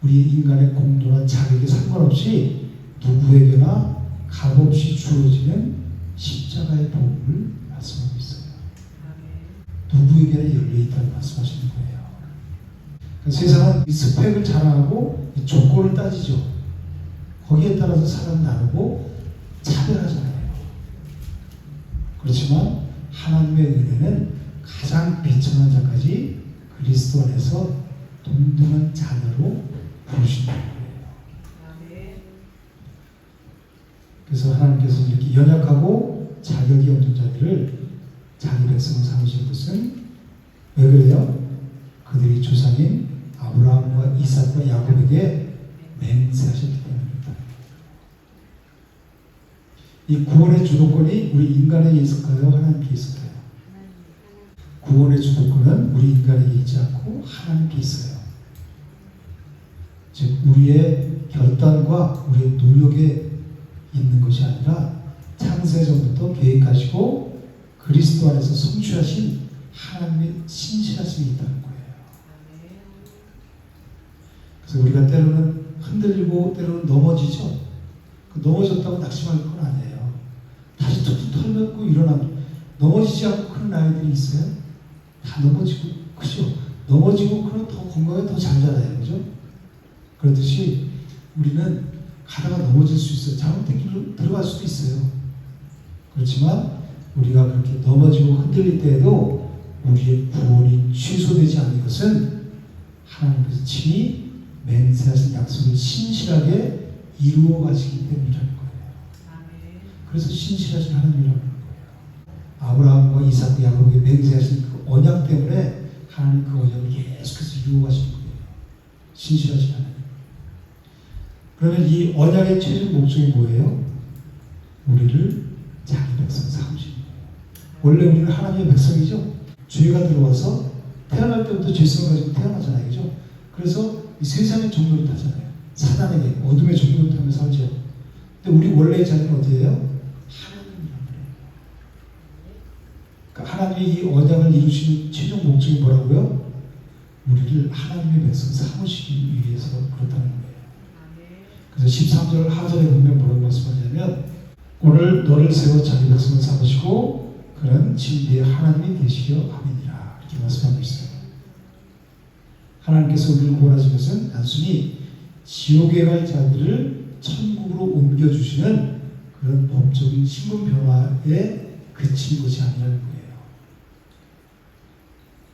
우리 인간의 공도나 자격에 상관없이 누구에게나 값없이 주어지는 십자가의 복음을 말씀하고 있어요. 누구에게나 열려있다고 말씀하시는 거예요. 세상은 이 스펙을 자랑하고 이 조건을 따지죠. 거기에 따라서 사람 나누고 차별하잖아요. 그렇지만 하나님의 은혜는 가장 비천한 자까지 그리스도 안에서 동등한 자녀로 부르신다는 거예요. 그래서 하나님께서 이렇게 연약하고 자격이 없는 자들을 자기 백성을 삼으신 것은 왜 그래요? 그들이 조상인 아브라함과 이삭과 야곱에게 맹세하셨기 때문입니다. 이 구원의 주도권이 우리 인간에게 있을까요? 하나님께 있을까요? 구원의 주도권은 우리 인간에게 있지 않고 하나님께 있어요. 즉 우리의 결단과 우리의 노력에 있는 것이 아니라 창세전부터 계획하시고 그리스도 안에서 성취하신 하나님의 신실하심이 있다는 거예요. 그래서 우리가 때로는 흔들리고 때로는 넘어지죠. 넘어졌다고 낙심할 건 아니에요. 다시 툭툭 털면고 일어나면 넘어지지 않고 그런 아이들이 있어요. 다 넘어지고 그죠? 넘어지고 그럼 더 건강에 더 잘 자라요. 그죠? 그렇듯이 우리는 가다가 넘어질 수 있어요. 잘못된 길로 들어갈 수도 있어요. 그렇지만 우리가 그렇게 넘어지고 흔들릴 때에도 우리의 구원이 취소되지 않는 것은 하나님께서 친히 맹세하신 약속을 신실하게 이루어 가시기 때문이라는 거예요. 그래서 신실하신 하나님이라는 거예요. 아브라함과 이삭과 야곱에게 맹세하신 그 언약 때문에 하나님 그 언약을 계속해서 이루어 가시는 거예요. 신실하신 하나님. 그러면 이 언약의 최종 목적이 뭐예요? 우리를 자기 백성 삼으시는 거예요. 원래 우리는 하나님의 백성이죠. 죄가 들어와서 태어날 때부터 죄성을 가지고 태어나잖아요. 그죠? 그래서 이 세상의 종로를 타잖아요. 사단에게 어둠의 종로를 타며 살죠. 근데 우리 원래의 자리는 어디예요? 하나님이란 말이에요. 그러니까 하나님이 이 언약을 이루시는 최종 목적이 뭐라고요? 우리를 하나님의 백성 삼으시기 위해서 그렇다는 거예요. 그래서 13절 하절에 보면 뭐라고 말씀하냐면 오늘 너를 세워 자기 백성을 삼으시고 그는 진리의 하나님이 되시려 함이니라 이렇게 말씀하고 있어요. 하나님께서 우리를 구원하신 것은 단순히 지옥에 갈 자들을 천국으로 옮겨주시는 그런 법적인 신분 변화에 그친 것이 아니라는 거예요.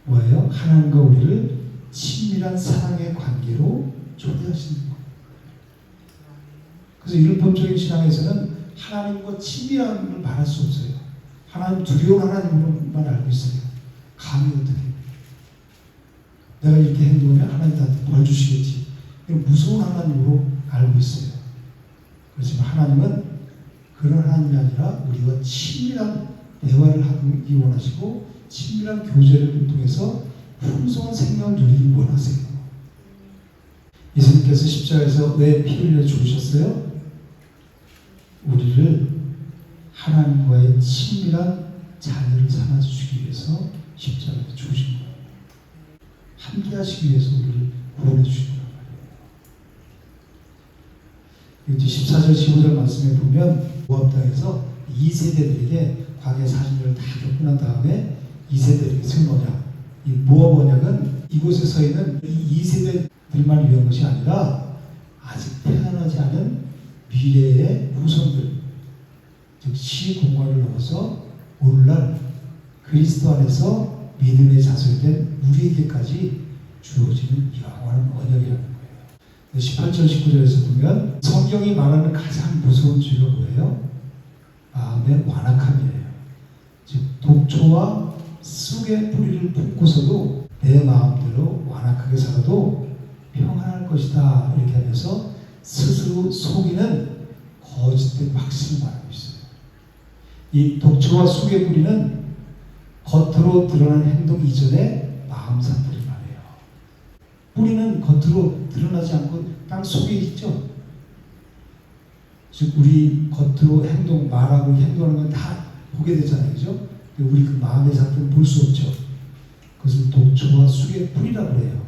뭐예요? 하나님과 우리를 친밀한 사랑의 관계로 초대하시는 거예요. 그래서 율법적인 신앙에서는 하나님과 친밀함을 말할 수 없어요. 하나님 두려운 하나님으로만 알고 있어요. 감히 어떻게 내가 이렇게 행동하면 하나님 나한테 벌 주시겠지. 무서운 하나님으로 알고 있어요. 그렇지만 하나님은 그런 하나님이 아니라 우리와 친밀한 대화를 하기 원하시고 친밀한 교제를 통해서 풍성한 생명을 누리기 원하세요. 예수님께서 십자가에서 왜 피 흘려 죽으셨어요? 우리를 하나님과의 친밀한 자녀를 삼아주시기 위해서 십자가에 죽으신 거예요. 함께 하시기 위해서 우리를 구원해 주신 거란 말이에요. 이제 14절 15절 말씀에 보면 모압 땅에서 2세대들에게 광야 40년을 다 겪고 난 다음에 2세대들에게 세운 언약. 이 모압 언약은 이곳에 서 있는 이 2세대들만 위한 것이 아니라 아직 태어나지 않은 미래의 후손들, 즉 시공간을 넘어서 오늘날 그리스도 안에서 믿음의 자손이 된 우리에게까지 주어지는 영원한 언약이라는 거예요. 18절 19절에서 보면 성경이 말하는 가장 무서운 죄가 뭐예요? 마음의 완악함이에요. 즉 독초와 쑥의 뿌리를 품고서도 내 마음대로 완악하게 살아도 평안할 것이다 이렇게 하면서 스스로 속이는 거짓된 확신을 말하고 있어요. 이 독초와 쑥의 뿌리는 겉으로 드러난 행동 이전에 마음 상태를 말해요. 뿌리는 겉으로 드러나지 않고 땅 속에 있죠. 즉 우리 겉으로 행동, 말하고 행동하는 건 다 보게 되잖아요. 그죠? 우리 그 마음의 상태는 볼 수 없죠. 그것을 독초와 쑥의 뿌리라고 해요.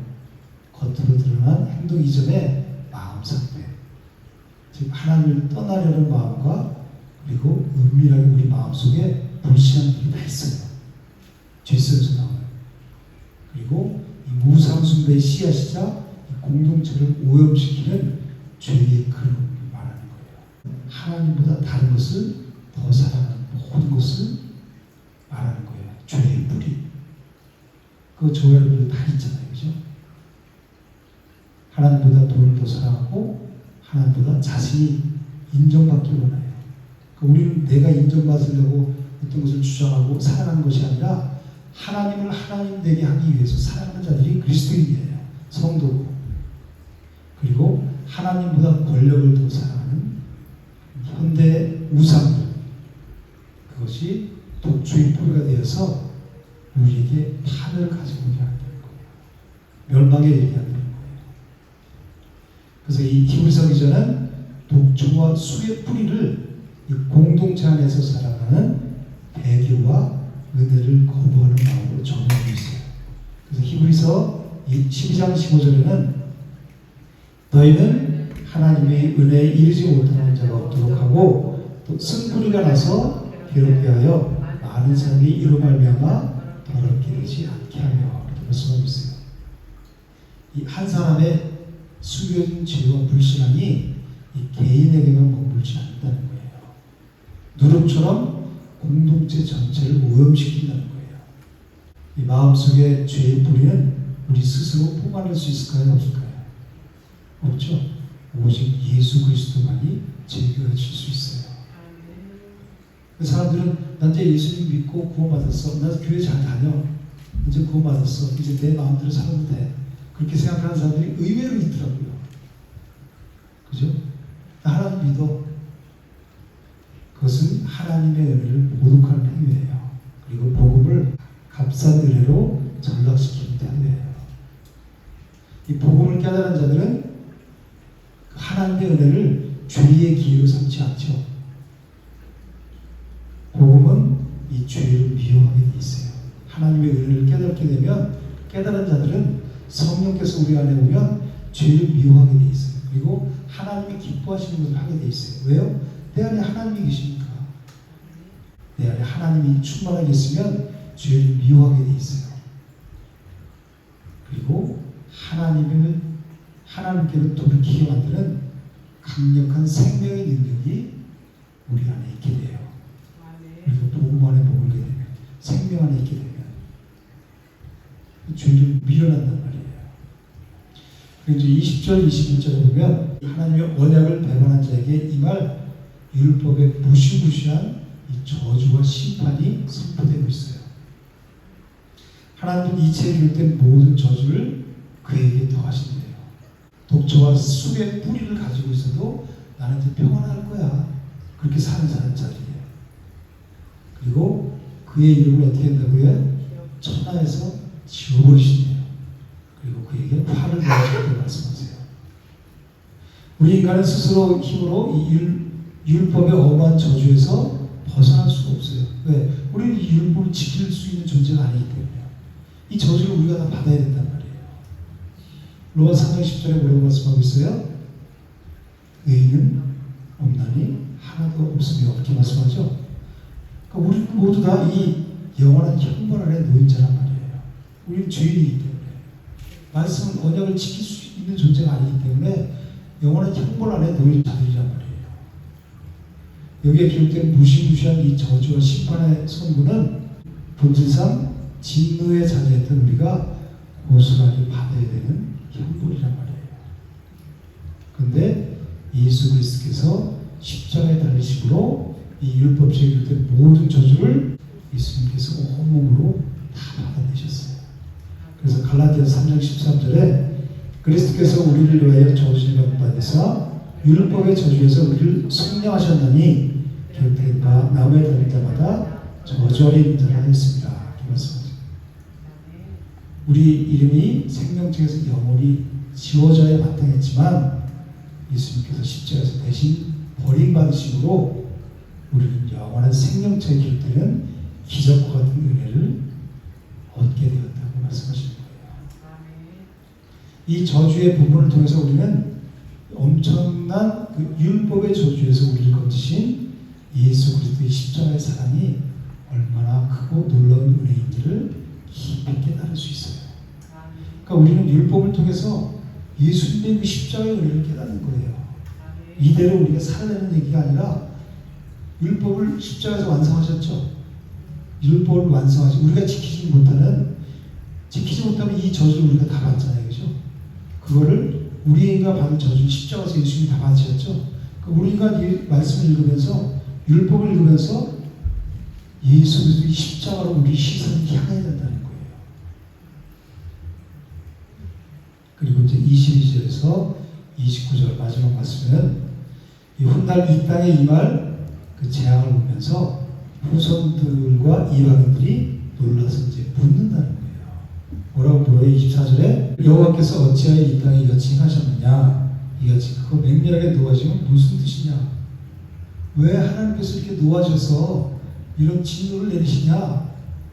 겉으로 드러난 행동 이전에 마음 상태. 즉 하나님을 떠나려는 마음과 그리고 은밀하게 우리 마음속에 불신한 일이 다 있어요. 죄성에서 나와요. 그리고 이 우상숭배의 씨앗이자 이 공동체를 오염시키는 죄의 근원을 말하는 거예요. 하나님보다 다른 것을 더 사랑하는 모든 것을 말하는 거예요. 죄의 뿌리. 그 조회를 다 있잖아요. 그죠? 하나님보다 돈을 더 사랑하고 하나님보다 자신이 인정받기 원해요. 우리는 내가 인정받으려고 어떤 것을 주장하고 사랑하는 것이 아니라 하나님을 하나님 되게 하기 위해서 사랑하는 자들이 그리스도인이에요. 성도고. 그리고 하나님보다 권력을 더 사랑하는 현대 우상들. 그것이 독초의 뿌리가 되어서 우리에게 파멸을 가지고 오게 한다는 거예요. 멸망에 이르게 한다는 거예요. 그래서 이 히브리서 기자는 독초와 쑥의 뿌리를 이 공동체 안에서 살아가는 배교와 은혜를 거부하는 마음으로 정의하고 있어요. 그래서 히브리서 12장 15절에는 너희는 하나님의 은혜에 이르지 못하는 자가 없도록 하고 또 쓴뿌리가 나서 괴롭게 하여 많은 사람이 이로 말미암아 더럽게 되지 않게 하며 이렇게 말씀하고 있어요. 이 한 사람의 숨겨진 죄와 불신앙이 이 개인에게만 머물지 않는다는 거예요. 누룩처럼 공동체 전체를 오염시킨다는 거예요. 이 마음속에 죄의 뿌리는 우리 스스로 뽑아낼 수 있을까요? 없을까요? 없죠. 오직 예수 그리스도만이 제거해 줄 수 있어요. 사람들은 난 이제 예수님 믿고 구원받았어. 나 교회 잘 다녀. 이제 구원받았어. 이제 내 마음대로 살아도 돼. 그렇게 생각하는 사람들이 의외로 있더라고요. 그죠? 나 하나님 믿어. 그것은 하나님의 은혜를 모독하는 행위예요. 그리고 복음을 값싼 은혜로 전락시키는 행위예요. 이 복음을 깨달은 자들은 하나님의 은혜를 죄의 기회로 삼지 않죠. 복음은 이 죄를 미워하게 돼 있어요. 하나님의 은혜를 깨닫게 되면 깨달은 자들은 성령께서 우리 안에 오면 죄를 미워하게 돼 있어요. 그리고 하나님이 기뻐하시는 것을 하게 돼 있어요. 왜요? 내 안에 하나님이 계시니까. 내 안에 하나님이 충만하게 있으면 죄를 미워하게 돼 있어요. 그리고 하나님께로 돌이키게 만드는 강력한 생명의 능력이 우리 안에 있게 돼요. 그리고 복음 안에 머물게 되면, 생명 안에 있게 되면 죄를 밀어낸단 말이에요. 그래서 20절, 21절에 보면 하나님의 언약을 배반한 자에게 임할 율법의 무시무시한 이 저주와 심판이 선포되고 있어요. 하나님은 이체에 이룰 모든 저주를 그에게 더하신대요. 독초와 숲의 뿌리를 가지고 있어도 나는 이제 평안할 거야. 그렇게 사는 자리예요. 그리고 그의 이름을 어떻게 한다고요? 천하에서 지워버리신대요. 그리고 그에게 화를 내시고 말씀하세요. 우리 인간은 스스로 힘으로 이 율법의 엄한 저주에서 벗어날 수가 없어요. 왜? 우리는 이 율법을 지킬 수 있는 존재가 아니기 때문에요. 이 저주를 우리가 다 받아야 된단 말이에요. 로마 3장 10절에 뭐라고 말씀하고 있어요? 의인은 없나니 하나도 없으며 어떻게 말씀하죠? 그러니까 우리 모두 다 이 영원한 형벌 아래 놓인 자란 말이에요. 우리는 죄인이기 때문에 말씀은 언약을 지킬 수 있는 존재가 아니기 때문에 영원한 형벌 아래 놓인 자들이란 말이에요. 여기에 기록된 무시무시한 이 저주와 심판의 선고는 본질상 진노의 자리였던 우리가 고스란히 받아야 되는 형벌이란 말이에요. 그런데 예수 그리스도께서 십자가에 달리심으로 이 율법책에 기록된 모든 저주를 예수님께서 온몸으로 다 받아내셨어요. 그래서 갈라디아서 3장 13절에 그리스도께서 우리를 위하여 저주를 받으사 율법의 저주에서 우리를 속량하셨나니 기록된 바 나무에 달릴 자마다 저주어린 자라 했습니다. 이렇게 말씀하죠. 우리 이름이 생명책에서 영원히 지워져야 마땅했지만 예수님께서 십자가에서 대신 버림받으심으로 우리는 영원한 생명책에 기록되는 기적과 같은 은혜를 얻게 되었다고 말씀하시는 거예요. 이 저주의 부분을 통해서 우리는 엄청난 그 율법의 저주에서 우리를 건지신 예수 그리스도의 십자가의 사랑이 얼마나 크고 놀라운 은혜인지를 깊이 깨달을 수 있어요. 그러니까 우리는 율법을 통해서 예수님의 그 십자가의 은혜를 깨닫는 거예요. 이대로 우리가 살려는 얘기가 아니라 율법을 십자가에서 완성하셨죠. 율법을 완성하시 우리가 지키지 못하면 이 저주를 우리가 다 받잖아요. 그죠? 그거를 우리가 받은 저주는 십자가에서 예수님이 다 받으셨죠. 그러니까 우리가 이 말씀을 읽으면서 율법을 읽으면서 예수 그리스도의 십자가로 우리 시선을 향해야 된다는 거예요. 그리고 이제 22절에서 29절 마지막 말씀은 이 훗날 이 땅에 임할 그 재앙을 보면서 후손들과 이방인들이 놀라서 이제 묻는다는 거예요. 뭐라고 물어요? 24절에 여호와께서 어찌하여 이 땅에 이같이 행하셨느냐? 이같이 그거 맹렬하게 놓아지면 무슨 뜻이냐? 왜 하나님께서 이렇게 놓아져서 이런 진노를 내리시냐?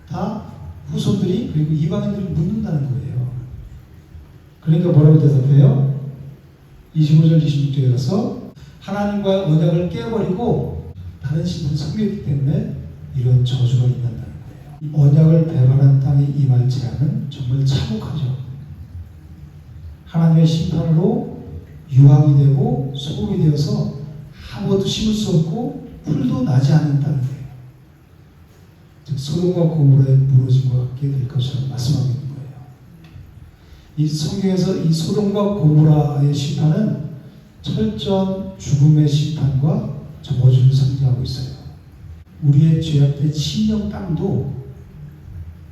다 후손들이 그리고 이방인들이 묻는다는 거예요. 그러니까 뭐라고 대답해요? 25절 26절에 가서 하나님과의 언약을 깨버리고 다른 신분을 섬겼기 때문에 이런 저주가 임한다는 거예요. 이 언약을 배반한 땅에 임할 재앙은 정말 참혹하죠. 하나님의 심판으로 유황이 되고 소금이 되어서 아무것도 심을 수 없고 풀도 나지 않는다는 거예요. 즉 소돔과 고모라의 무너짐과 같게 될 것이라고 말씀하고 있는 거예요. 이 성경에서 이 소돔과 고모라의 심판은 철저한 죽음의 심판과 저주를 상징하고 있어요. 우리의 죄악된 신령 땅도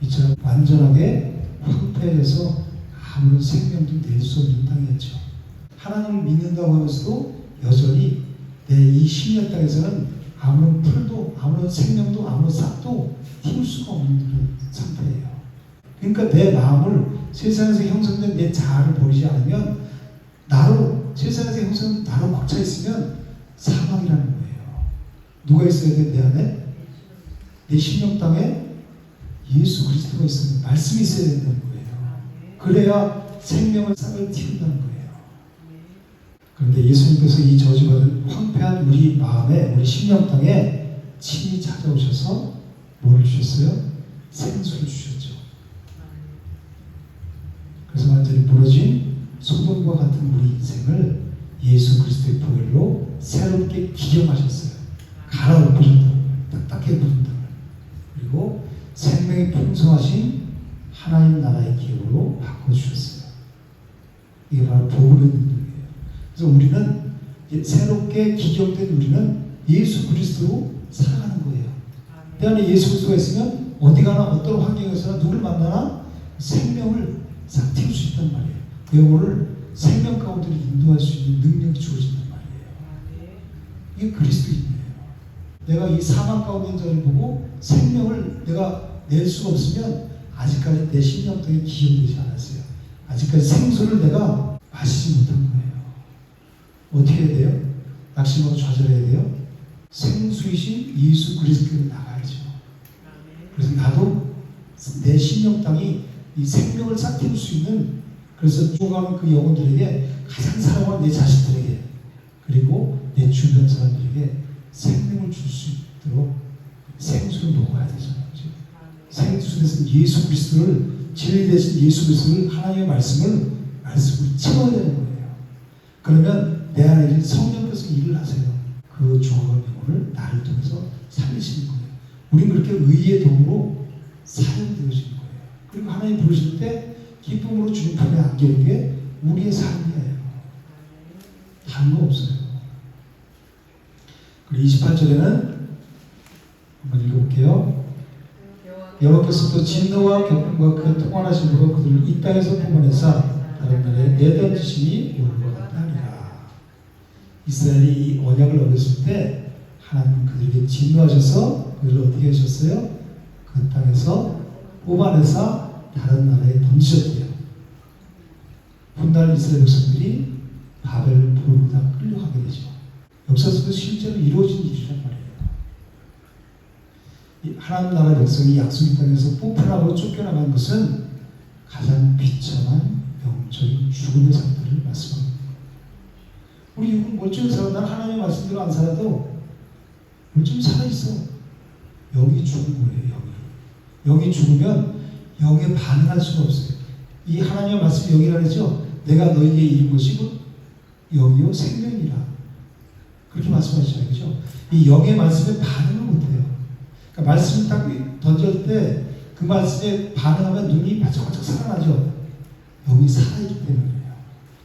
이처럼 완전하게 황폐해서 아무런 생명도 낼 수 없는 땅이었죠. 하나님을 믿는다고 하면서도 여전히 내 이 신령 땅에서는 아무런 풀도 아무런 생명도 아무런 싹도 틔울 수가 없는 그런 상태예요. 그러니까 내 마음을 세상에서 형성된 내 자아를 버리지 않으면 세상에서 형성된 나로 꽉 차 있으면 사망이라는 거예요. 누가 있어야 돼? 내 안에? 내 심령 땅에 예수 그리스도가 있어야 돼. 말씀이 있어야 된다는 거예요. 그래야 생명을 싹을 틔운다는 거예요. 그런데 예수님께서 이 저주받은 황폐한 우리 마음에, 우리 심령 땅에 친히 찾아오셔서 뭐를 주셨어요? 생수를 주셨죠. 그래서 완전히 무너진 소돔과 같은 우리 인생을 예수 그리스도의 보혈로 새롭게 기경하셨어요. 갈아엎으셨다고, 딱딱하게 부른다고. 그리고 생명이 풍성하신 하나님 나라의 기업으로 바꿔주셨어요. 이게 바로 복음의 능력이에요. 그래서 우리는 새롭게 기경된 우리는 예수 그리스도로 살아가는 거예요. 내 안에 예수 그리스도가 있으면 어디 가나 어떤 환경에서나 누구를 만나나 생명을 싹 틔울 수 있단 말이에요. 영혼을 생명 가운데 인도할 수 있는 능력이 주어진단 말이에요. 이게 그리스도인이에요. 내가 이 사망 가운데 있는 자를 보고 생명을 내가 낼 수가 없으면 아직까지 내 심령 땅에 기억되지 않았어요. 아직까지 생수를 내가 마시지 못한 거예요. 어떻게 해야 돼요? 낙심하고 좌절해야 돼요? 생수이신 예수 그리스도로 나가야죠. 그래서 나도 내 심령 땅이 이 생명을 싹 틔울 수 있는, 그래서 죽어가는 그 영혼들에게 가장 사랑하는 내 자식들에게 그리고 내 주변 사람들에게 생명을 줄 수 있도록 생수를 먹어야 되잖아요. 생수 대신 예수 그리스도를, 진리 대신 예수 그리스도를, 하나님의 말씀으로 채워야 되는 거예요. 그러면 내 안에 성령께서 일을 하세요. 그 죽어가는 영혼을 나를 통해서 살리시는 거예요. 우리는 그렇게 의의 도구로 사용되어지는 거예요. 그리고 하나님 부르실 때 기쁨으로 주님 품에 안기는 게 우리의 삶이에요. 다른 거 없어요. 그리고 28절에는 한번 읽어볼게요. 여호와께서 또 진노와 격분과 그 통한하심으로 그들을 이 땅에서 뽑아내사 다른 나라에 내던지심이 옳은 것 같다니라. 이스라엘이 이 언약을 어겼을 때 하나님은 그들에게 진노하셔서 그들을 어떻게 하셨어요? 그 땅에서 뽑아내사 다른 나라에 던지셨대요. 훗날 이스라엘 백성들이 바벨 포로로 다 끌려가게 되죠. 역사에서도 실제로 이루어진 일이란 말이에요. 하나님 나라 백성이 약속의 땅에서 뽑혀나고 쫓겨나간 것은 가장 비참한 영적인 죽음의 상태를 말씀합니다. 우리 육은 멀쩡히 살아. 난 하나님의 말씀대로 안 살아도 멀쩡히 살아있어. 영이 죽은 거예요. 영이 죽으면 영에 반응할 수가 없어요. 이 하나님의 말씀이 영이라 그러죠. 내가 너에게 이룬 것이 영이요 생명이라. 그렇게 말씀하시잖아요. 그죠? 이 영의 말씀에 반응을 못해요. 그러니까 말씀을 딱 던질 때 그 말씀에 반응하면 눈이 바짝바짝 살아나죠. 영이 살아있기 때문이에요.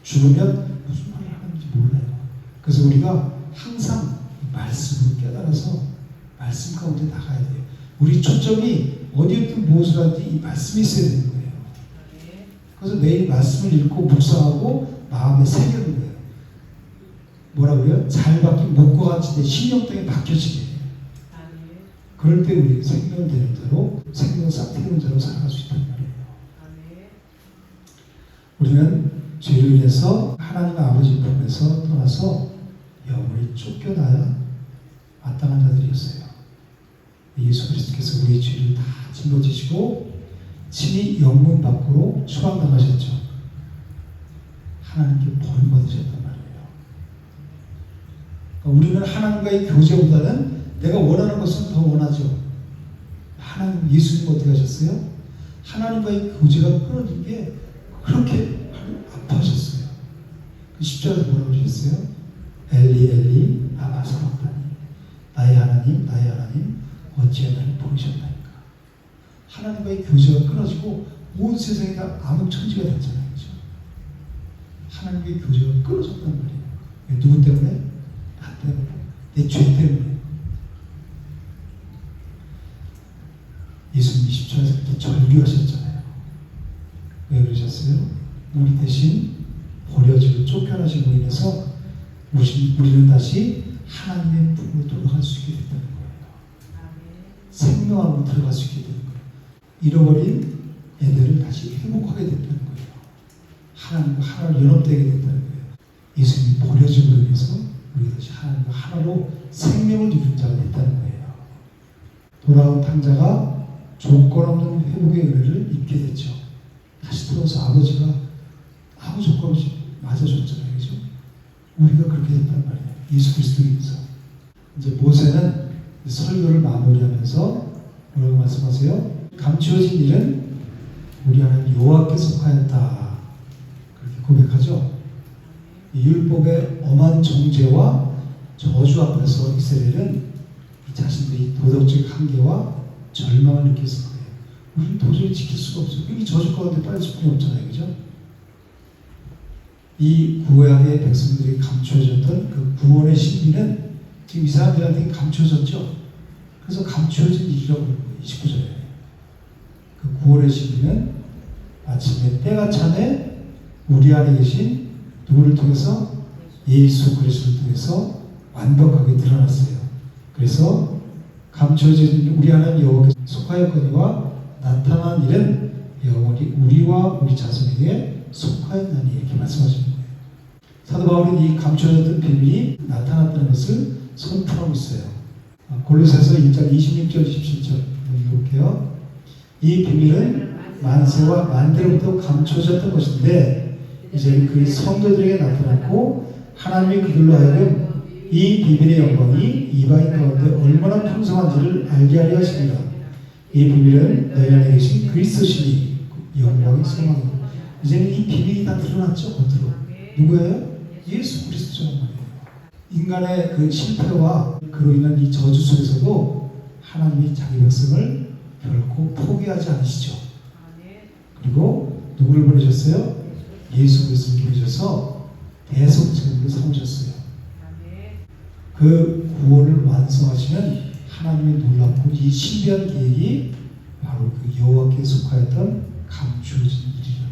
죽으면 무슨 말을 하는지 몰라요. 그래서 우리가 항상 말씀을 깨달아서 말씀 가운데 나가야 돼요. 우리 초점이 어디에든 무엇을 하든지 이 말씀이 있어야 되는 거예요. 그래서 매일 말씀을 읽고 묵상하고 마음에 새기는 거예요. 뭐라고요? 잘 박힌 목과 같이 내 심령 땅에 박혀지게 해요. 그럴 때 우리 생명되는 대로, 생명 싹 트이는 대로 살아갈 수 있단 말이에요. 우리는 죄로 인해서 하나님 아버지 품에서 떠나서 영원히 쫓겨나야 마땅한 자들이었어요. 예수 그리스도께서 우리의 죄를 다 짊어지시고 친히 영문 밖으로 추방당하셨죠. 하나님께 버림받으셨단 말이에요. 그러니까 우리는 하나님과의 교제보다는 내가 원하는 것은 더 원하죠. 하나님, 예수님 어떻게 하셨어요? 하나님과의 교제가 끊어진 게 그렇게 아파하셨어요. 그 십자가에서 뭐라고 하셨어요? 엘리 엘리 라마 사박다니, 나의 하나님 나의 하나님 어찌하여 나를 버리셨나이까. 하나님과의 교제가 끊어지고 온 세상이 다 암흑천지가 됐잖아요. 그렇죠? 하나님과의 교제가 끊어졌단 말이에요. 누구 때문에? 나 때문에, 내 죄 때문에. 예수님이 십자가에서 이렇게 절규하셨잖아요. 왜 그러셨어요? 우리 대신 버려지고 쫓겨나심으로 인해서 우리는 다시 하나님의 품으로 돌아갈 수 있게 됐다는 거예요. 생명 안으로 들어갈 수 있게 되는 거예요. 잃어버린 애들을 다시 회복하게 됐다는 거예요. 하나님과 하나로 연합되게 됐다는 거예요. 예수님이 버려짐으로 인해서 우리가 다시 하나님과 하나로 생명을 누린 자가 됐다는 거예요. 돌아온 탕자가 조건 없는 회복의 은혜를 입게 됐죠. 다시 들어서 아버지가 아무 조건 없이 맞아줬잖아요. 그죠? 우리가 그렇게 됐단 말이에요. 예수 그리스도에서. 이제 모세는 설교를 마무리하면서 뭐라고 말씀하세요? 감추어진 일은 우리 하나님 여호와께 속하였다. 그렇게 고백하죠. 이 율법의 엄한 정죄와 저주 앞에서 이스라엘은 자신들이 도덕적 한계와 절망을 느꼈을 거예요. 우리는 도저히 지킬 수가 없어요. 이미 저주 가운데 빠질 수밖에 없잖아요. 그죠? 이 구약의 백성들이 감추어졌던 그 구원의 신비는 지금 이 사람들한테 감추어졌죠. 그래서 감추어진 일이라고 그러는 거예요. 29절에. 그 구원의 신비는 아침에 때가 차네 우리 안에 계신 누구를 통해서? 예수 그리스도를 통해서 완벽하게 드러났어요. 그래서 감춰진 우리 하나님 여호와께 속하였거니와 나타난 일은 영원히 우리와 우리 자손에게 속하였나니 이렇게 말씀하시는 거예요. 사도 바울은 이 감춰졌던 비밀이 나타났다는 것을 선포하고 있어요. 골로새서 1장 26절 27절 읽어볼게요. 이 비밀은 만세와 만대로부터 감춰졌던 것인데 이제 그 성도들에게 나타났고 하나님이 그들로 하여금 이 비밀의 영광이 이방인 가운데 얼마나 풍성한지를 알게 하려 하십니다. 이 비밀은 너희 안에 계신 그리스도시니 영광이 소망이고 이제는 이 비밀이 다 드러났죠. 겉으로. 누구예요? 예수 그리스도란 말이에요. 인간의 그 실패와 그로 인한 이 저주 속에서도 하나님이 자기 백성을 결코 포기하지 않으시죠. 그리고 누구를 보내셨어요? 예수 그리스도를 보내셔서 대속제물로 삼으셨어요. 그 구원을 완성하시는 하나님의 놀랍고 이 신비한 계획이 바로 그 여호와께 속하였던 감추어진 일이라.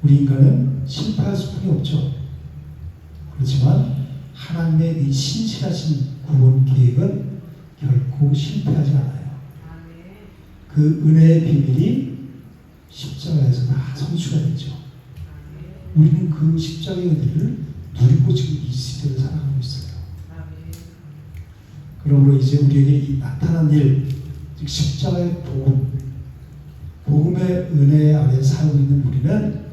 우리 인간은 실패할 수뿐이 없죠. 그렇지만 하나님의 이 신실하신 구원 계획은 결코 실패하지 않아요. 그 은혜의 비밀이 십자가에서 다 성취가 됐죠. 우리는 그 십자가의 은혜를 누리고 지금 이 시대를 살아가고 있어요. 그러므로 이제 우리에게 이 나타난 일, 즉 십자가의 복음의 은혜 아래 살고 있는 우리는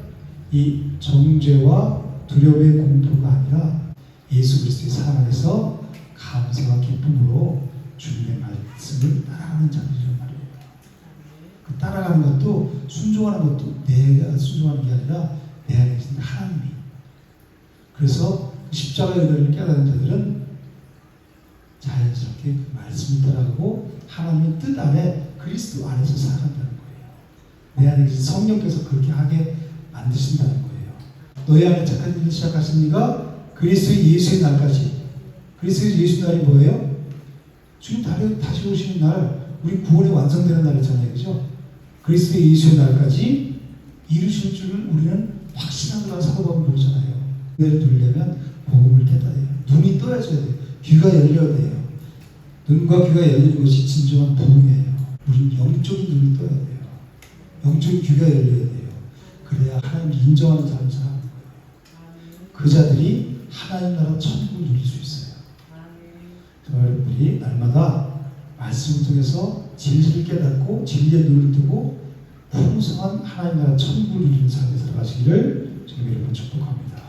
이 정죄와 두려움의 공포가 아니라 예수 그리스도의 사랑 안에서 감사와 기쁨으로 주님의 말씀을 따라가는 자들이란 말이에요. 그 따라가는 것도 순종하는 것도 내가 순종하는 게 아니라 내 안에 계신 하나님이. 그래서 십자가의 은혜를 깨달은 자들은 자연스럽게 그 말씀을 따라가고 하나님의 뜻 안에 그리스도 안에서 살아간다는 거예요. 내 안에 계신 성령께서 그렇게 하게 만드신다는 거예요. 너희 안에 착한 일을 시작하십니까? 그리스도의 예수의 날까지. 그리스도의 예수의 날이 뭐예요? 주님 다시 오시는 날, 우리 구원이 완성되는 날이잖아요. 그죠? 그리스도의 예수의 날까지 이루실 줄을 우리는 확신하노라 사도 바울은 그러잖아요. 은혜를 누리려면 복음을 깨달아야 돼요. 눈이 떠야져야 돼요. 귀가 열려야 돼요. 눈과 귀가 열리는 것이 진정한 복음이에요. 우리는 영적인 눈이 떠야 돼요. 영적인 귀가 열려야 돼요. 그래야 하나님을 인정하는 사람이 살아가는 거예요. 그 자들이 하나님 나라 천국을 누릴 수 있어요. 저와 여러분들이 날마다 말씀을 통해서 진리를 깨닫고 진리의 눈을 뜨고 풍성한 하나님 나라 천국을 누리는 삶에 살아가시기를 주님 여러분 축복합니다.